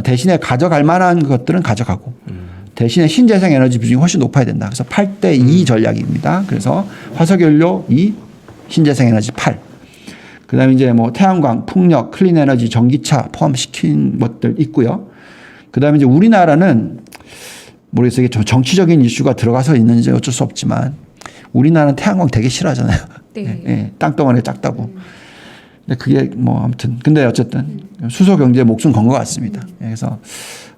대신에 가져갈 만한 것들은 가져가고 대신에 신재생 에너지 비중이 훨씬 높아야 된다. 그래서 8대2 전략입니다. 그래서 화석연료 2, 신재생 에너지 8. 그다음에 이제 뭐 태양광, 풍력, 클린 에너지, 전기차 포함시킨 것들 있고요. 그다음에 이제 우리나라는 모르겠어요. 이게 정치적인 이슈가 들어가서 있는지 어쩔 수 없지만 우리나라는 태양광 되게 싫어하잖아요. 네. 예, 땅덩어리 작다고. 근데 그게 뭐 아무튼 근데 어쨌든 수소 경제에 목숨 건 것 같습니다. 그래서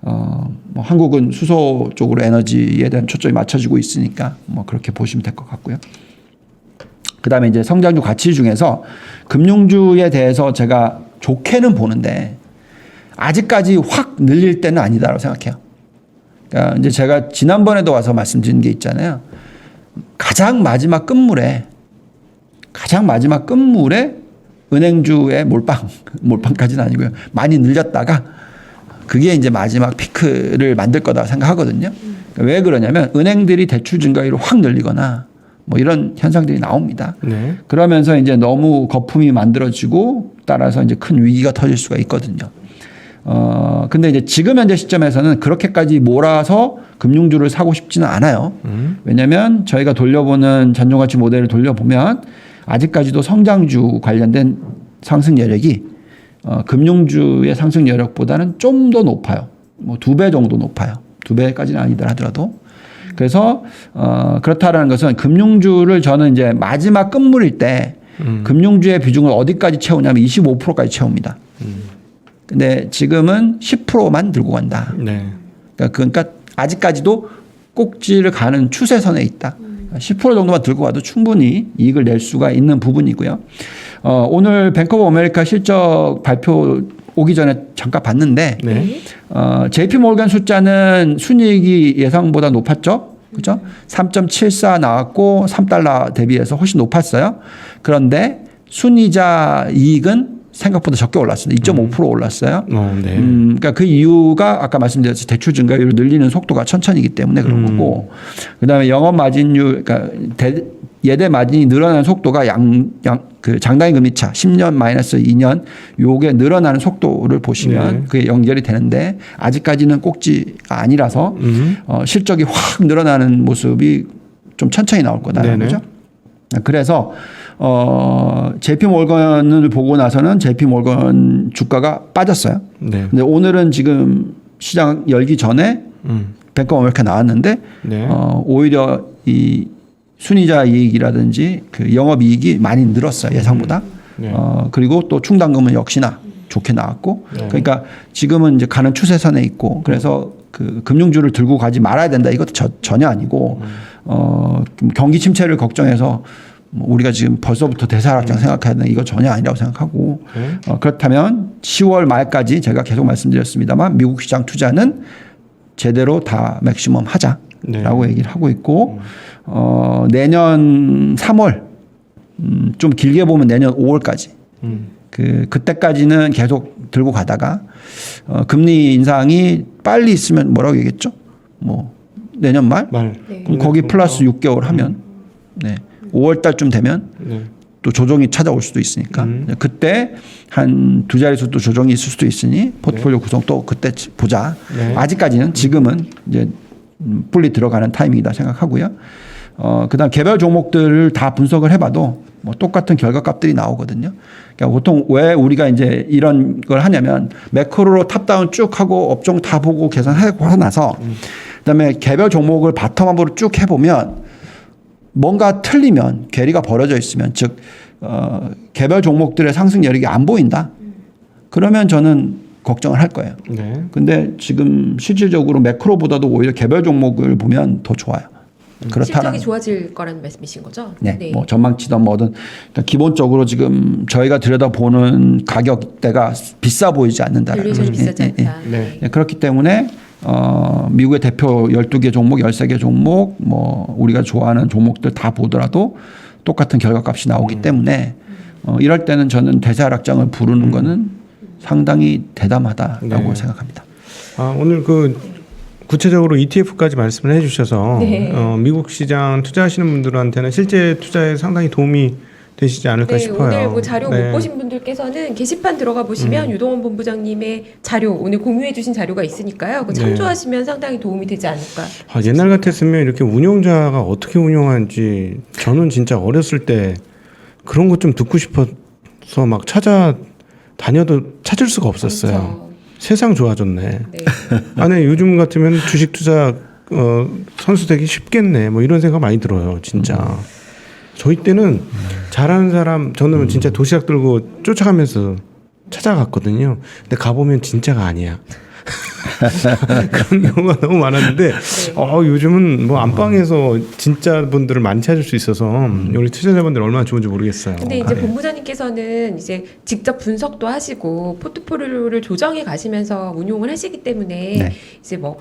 뭐 한국은 수소 쪽으로 에너지에 대한 초점이 맞춰지고 있으니까 뭐 그렇게 보시면 될 것 같고요. 그다음에 이제 성장주 가치 중에서 금융주에 대해서 제가 좋게는 보는데 아직까지 확 늘릴 때는 아니다라고 생각해요. 그러니까 이제 제가 지난번에도 와서 말씀드린 게 있잖아요. 가장 마지막 끝물에 은행주의 몰빵까지는 아니고요. 많이 늘렸다가 그게 이제 마지막 피크를 만들 거다 생각하거든요. 그러니까 왜 그러냐면 은행들이 대출 증가율을 확 늘리거나 뭐 이런 현상들이 나옵니다. 네. 그러면서 이제 너무 거품이 만들어지고 따라서 이제 큰 위기가 터질 수가 있거든요. 근데 이제 지금 현재 시점에서는 그렇게까지 몰아서 금융주를 사고 싶지는 않아요. 왜냐하면 저희가 돌려보는 잔존가치 모델을 돌려보면 아직까지도 성장주 관련된 상승 여력이 금융주의 상승 여력보다는 좀 더 높아요. 뭐 2배 정도 높아요. 2배까지는 아니더라 하더라도. 그래서 그렇다라는 것은 금융주를 저는 이제 마지막 끝물일 때 금융주의 비중을 어디까지 채우냐면 25%까지 채웁니다. 근데 지금은 10%만 들고 간다. 네. 그러니까 아직까지도 꼭지를 가는 추세선에 있다. 10% 정도만 들고 가도 충분히 이익을 낼 수가 있는 부분이고요. 오늘 뱅크 오브 아메리카 실적 발표 오기 전에 잠깐 봤는데 네. JP 몰건 숫자는 순이익이 예상보다 높았죠. 그죠? 3.74 나왔고 3달러 대비해서 훨씬 높았어요. 그런데 순이자 이익은 생각보다 적게 올랐습니다. 2.5% 올랐어요. 네. 그러니까 그 이유가 아까 말씀드렸듯이 대출 증가율을 늘리는 속도가 천천히이기 때문에 그런 거고, 그다음에 영업 마진율, 그러니까 예대 마진이 늘어나는 속도가 그 장단기 금리 차 10년 마이너스 2년 요게 늘어나는 속도를 보시면 네. 그게 연결이 되는데 아직까지는 꼭지가 아니라서 실적이 확 늘어나는 모습이 좀 천천히 나올 거다라는 거죠. 그래서 JP 몰건을 보고 나서는 JP 몰건 주가가 빠졌어요. 네. 근데 오늘은 지금 시장 열기 전에 뱅크 오브 아메리카 나왔는데 네. 오히려 이 순이자 이익이라든지 그 영업 이익이 많이 늘었어요. 예상보다. 네. 그리고 또 충당금은 역시나 좋게 나왔고 네. 그러니까 지금은 이제 가는 추세선에 있고 그래서 그 금융주를 들고 가지 말아야 된다. 이것도 전혀 아니고 경기 침체를 걱정해서 우리가 지금 벌써부터 대사락장 생각해야 되는 이거 전혀 아니라고 생각하고 그렇다면 10월 말까지 제가 계속 말씀드렸습니다만 미국 시장 투자는 제대로 다 맥시멈 하자. 네. 얘기를 하고 있고 내년 3월 좀 길게 보면 내년 5월까지 그때까지는 계속 들고 가다가 금리 인상이 빨리 있으면 뭐라고 얘기했죠? 뭐 내년 말? 네. 그럼 거기 플러스 6개월 하면 네. 5월 달쯤 되면 네. 또 조정이 찾아올 수도 있으니까 그때 한 두 자릿수 또 조정이 있을 수도 있으니 포트폴리오 구성 또 그때 보자. 네. 아직까지는 지금은 이제 fully 들어가는 타이밍이다 생각하고요. 그다음 개별 종목들을 다 분석을 해봐도 뭐 똑같은 결과값들이 나오거든요. 그러니까 보통 왜 우리가 이제 이런 걸 하냐면 매크로로 탑다운 쭉 하고 업종 다 보고 계산하고 나서 그다음에 개별 종목을 바텀업으로 쭉 해보면 뭔가 틀리면 괴리가 벌어져 있으면 즉 개별 종목들의 상승 여력이 안 보인다. 그러면 저는 걱정을 할 거예요. 네. 근데 지금 실질적으로 매크로보다도 오히려 개별 종목을 보면 더 좋아요. 그렇다는 실적이 좋아질 거라는 말씀이신 거죠? 네, 뭐 전망치든 뭐든 그러니까 기본적으로 지금 저희가 들여다보는 가격대가 비싸 보이지 않는다라는 밸류에이션이 비싸지 않다. 네. 네, 그렇기 때문에 미국의 대표 12개 종목, 13개 종목, 뭐 우리가 좋아하는 종목들 다 보더라도 똑같은 결과값이 나오기 때문에 이럴 때는 저는 대세하락장을 부르는 거는 상당히 대담하다라고 네. 생각합니다. 오늘 구체적으로 ETF까지 말씀을 해주셔서 네. 미국 시장 투자하시는 분들한테는 실제 투자에 상당히 도움이 되시지 않을까 네, 싶어요. 오늘 뭐 자료 네. 못 보신 분들께서는 게시판 들어가 보시면 유동원 본부장님의 자료 오늘 공유해 주신 자료가 있으니까요. 그거 네. 참조하시면 상당히 도움이 되지 않을까. 옛날 같았으면 이렇게 운용자가 어떻게 운용하는지 저는 진짜 어렸을 때 그런 것 좀 듣고 싶어서 막 찾아다녀도 찾을 수가 없었어요. 그렇죠. 세상 좋아졌네. 네. 아니 요즘 같으면 주식 투자 선수 되기 쉽겠네. 뭐 이런 생각 많이 들어요. 진짜. 저희 때는 잘하는 사람 저는 진짜 도시락 들고 쫓아가면서 찾아갔거든요. 근데 가보면 진짜가 아니야. 그런 경우가 너무 많았는데 요즘은 뭐 안방에서 진짜 분들을 많이 찾을 수 있어서 우리 투자자분들 얼마나 좋은지 모르겠어요. 근데 이제 네. 본부장님께서는 이제 직접 분석도 하시고 포트폴리오를 조정해 가시면서 운용을 하시기 때문에 네. 이제 뭐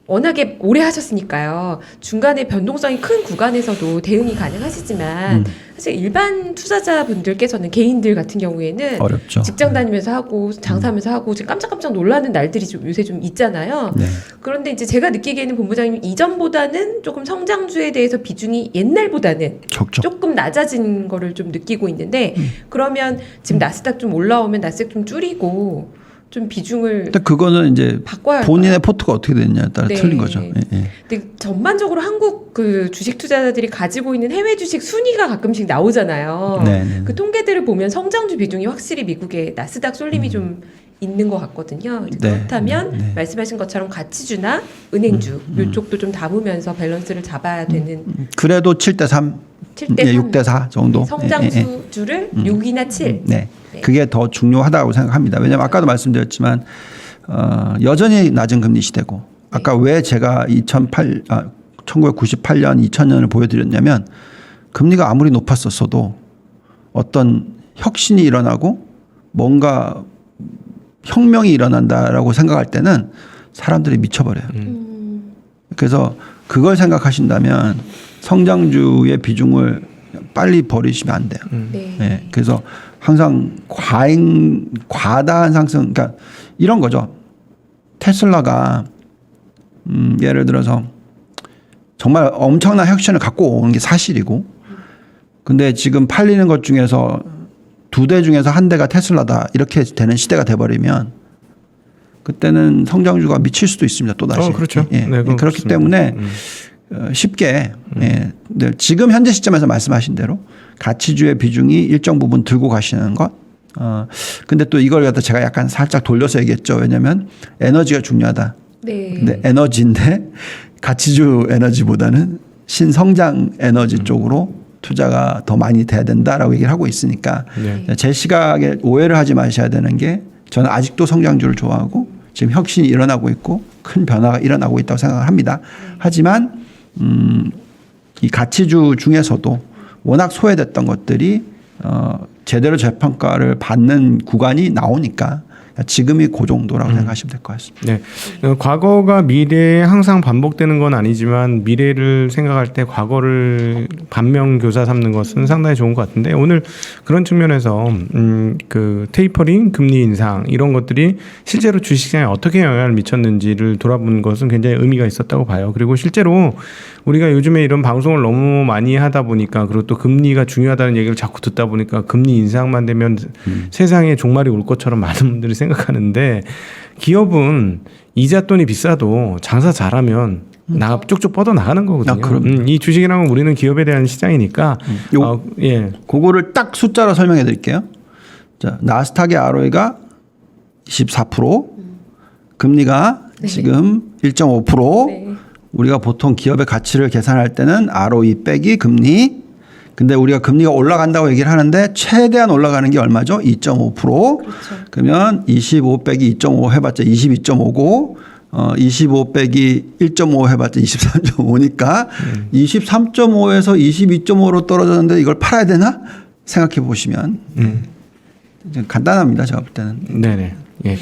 워낙에 오래 하셨으니까요. 중간에 변동성이 큰 구간에서도 대응이 가능하시지만 사실 일반 투자자분들께서는 개인들 같은 경우에는 어렵죠. 직장 다니면서 하고 장사하면서 하고 지금 깜짝깜짝 놀라는 날들이 좀 요새 좀 있잖아요. 네. 그런데 이제 제가 느끼기에는 본부장님 이전보다는 조금 성장주에 대해서 비중이 옛날보다는 적죠. 조금 낮아진 거를 좀 느끼고 있는데 그러면 지금 나스닥 좀 올라오면 나스닥 좀 줄이고 좀 비중을 근데 그거는 이제 바꿔야 본인의 할까요? 포트가 어떻게 됐냐에 따라 네. 틀린 거죠. 예, 예. 근데 전반적으로 한국 그 주식 투자자들이 가지고 있는 해외 주식 순위가 가끔씩 나오잖아요. 네, 네. 그 통계들을 보면 성장주 비중이 확실히 미국의 나스닥 쏠림이 좀 있는 것 같거든요. 네, 그렇다면 네, 네. 말씀하신 것처럼 가치주나 은행주 이쪽도 좀 담으면서 밸런스를 잡아야 되는 그래도 7대3, 7대3 예, 6대4 정도. 예, 예. 성장주를 6이나 7. 네. 네. 그게 더 중요하다고 생각합니다. 왜냐하면 아까도 말씀드렸지만 여전히 낮은 금리 시대고 아까 왜 제가 1998년, 2000년을 보여드렸냐면 금리가 아무리 높았었어도 어떤 혁신이 일어나고 뭔가 혁명이 일어난다라고 생각할 때는 사람들이 미쳐버려요. 그래서 그걸 생각하신다면 성장주의 비중을 빨리 버리시면 안 돼요. 네. 네, 그래서 항상 과다한 상승, 그러니까 이런 거죠. 테슬라가 예를 들어서 정말 엄청난 혁신을 갖고 오는 게 사실이고, 근데 지금 팔리는 것 중에서 2대 중에서 1대가 테슬라다 이렇게 되는 시대가 돼버리면 그때는 성장주가 미칠 수도 있습니다. 또 다시. 그렇죠. 예, 네, 그렇기 그렇습니다. 때문에 쉽게 예, 네, 지금 현재 시점에서 말씀하신 대로 가치주의 비중이 일정 부분 들고 가시는 것. 근데 또 이걸 갖다 제가 약간 살짝 돌려서 얘기했죠. 왜냐하면 에너지가 중요하다. 네. 근데 에너지인데 가치주 에너지보다는 신성장 에너지 쪽으로 투자가 더 많이 돼야 된다라고 얘기를 하고 있으니까 네. 제 시각에 오해를 하지 마셔야 되는 게 저는 아직도 성장주를 좋아하고 지금 혁신이 일어나고 있고 큰 변화가 일어나고 있다고 생각을 합니다. 하지만 이 가치주 중에서도 워낙 소외됐던 것들이 제대로 재평가를 받는 구간이 나오니까 지금이 그 정도라고 생각하시면 될 것 같습니다. 네. 과거가 미래에 항상 반복되는 건 아니지만 미래를 생각할 때 과거를 반면교사 삼는 것은 상당히 좋은 것 같은데 오늘 그런 측면에서 그 테이퍼링, 금리 인상 이런 것들이 실제로 주식시장에 어떻게 영향을 미쳤는지를 돌아보는 것은 굉장히 의미가 있었다고 봐요. 그리고 실제로 우리가 요즘에 이런 방송을 너무 많이 하다 보니까 그리고 또 금리가 중요하다는 얘기를 자꾸 듣다 보니까 금리 인상만 되면 세상에 종말이 올 것처럼 많은 분들이 생각하는데 기업은 이자 돈이 비싸도 장사 잘하면 나 쭉쭉 뻗어 나가는 거거든요. 그럼요. 이 주식이란 건 우리는 기업에 대한 시장이니까 예. 그거를 딱 숫자로 설명해 드릴게요. 자, 나스닥의 ROE가 24%, 금리가 지금 1.5%, 네. 우리가 보통 기업의 가치를 계산할 때는 ROE 빼기 금리. 근데 우리가 금리가 올라간다고 얘기를 하는데 최대한 올라가는 게 얼마죠? 2.5%. 그렇죠. 그러면 25 빼기 2.5 해봤자 22.5고 25 빼기 1.5 해봤자 23.5니까 23.5에서 22.5로 떨어졌는데 이걸 팔아야 되나? 생각해 보시면 간단합니다. 제가 볼 때는. 네네. 예.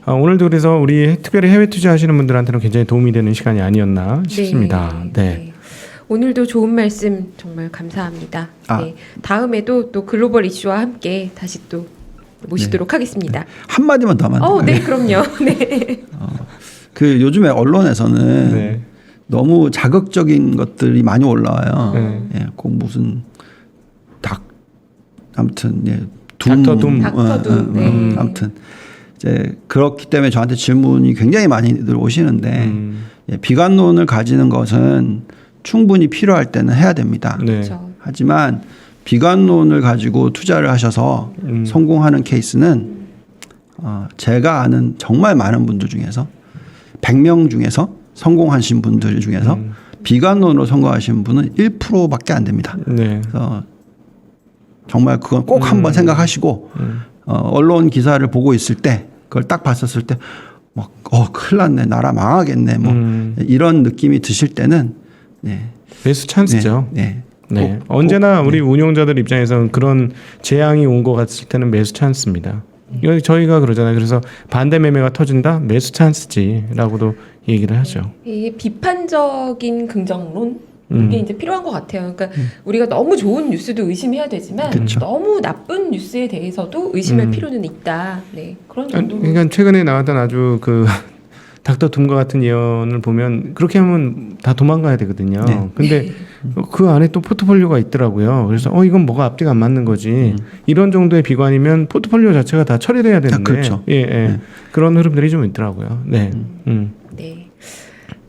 오늘도 그래서 우리 특별히 해외 투자하시는 분들한테는 굉장히 도움이 되는 시간이 아니었나 싶습니다. 네. 오늘도 좋은 말씀 정말 감사합니다. 네. 다음에도 또 글로벌 이슈와 함께 다시 또 모시도록 하겠습니다. 한 마디만 더 하면 안 될까요? 네, 그럼요. 네. 그 요즘에 언론에서는 네. 너무 자극적인 것들이 많이 올라와요. 네. 예, 꼭 무슨 아무튼 닥터 둠. 닥터 둠. 네. 아무튼 이제 그렇기 때문에 저한테 질문이 굉장히 많이들 오시는데 비관론을 가지는 것은 충분히 필요할 때는 해야 됩니다. 네. 그렇죠. 하지만 비관론을 가지고 투자를 하셔서 성공하는 케이스는 제가 아는 정말 많은 분들 중에서 100명 중에서 성공하신 분들 중에서 비관론으로 성공하신 분은 1%밖에 안 됩니다. 네. 그래서 정말 그건 꼭 한번 생각하시고 언론 기사를 보고 있을 때 그걸 딱 봤었을 때 막 큰일 났네, 나라 망하겠네, 뭐 이런 느낌이 드실 때는 매수 찬스죠. 네. 네. 언제나 우리 운용자들 입장에서는 그런 재앙이 온 것 같을 때는 매수 찬스입니다. 여기 저희가 그러잖아요. 그래서 반대 매매가 터진다? 매수 찬스지라고도 얘기를 하죠. 이 비판적인 긍정론 이게 이제 필요한 것 같아요. 그러니까 우리가 너무 좋은 뉴스도 의심해야 되지만 그쵸. 너무 나쁜 뉴스에 대해서도 의심할 필요는 있다. 네, 그런 정도로. 그러니까 최근에 나왔던 아주 그 닥터 둠과 같은 예언을 보면 그렇게 하면 다 도망가야 되거든요. 네. 근데 그 안에 또 포트폴리오가 있더라고요. 그래서 이건 뭐가 앞뒤가 안 맞는 거지. 이런 정도의 비관이면 포트폴리오 자체가 다 처리돼야 되는데. 그렇죠. 예, 예. 그런 흐름들이 좀 있더라고요. 네. 네.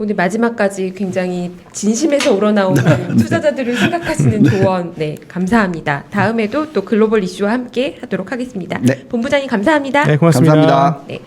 오늘 마지막까지 굉장히 진심에서 우러나오는 투자자들을 생각하시는 조언, 네, 감사합니다. 다음에도 또 글로벌 이슈와 함께 하도록 하겠습니다. 네. 본부장님 감사합니다. 네, 고맙습니다. 감사합니다. 네.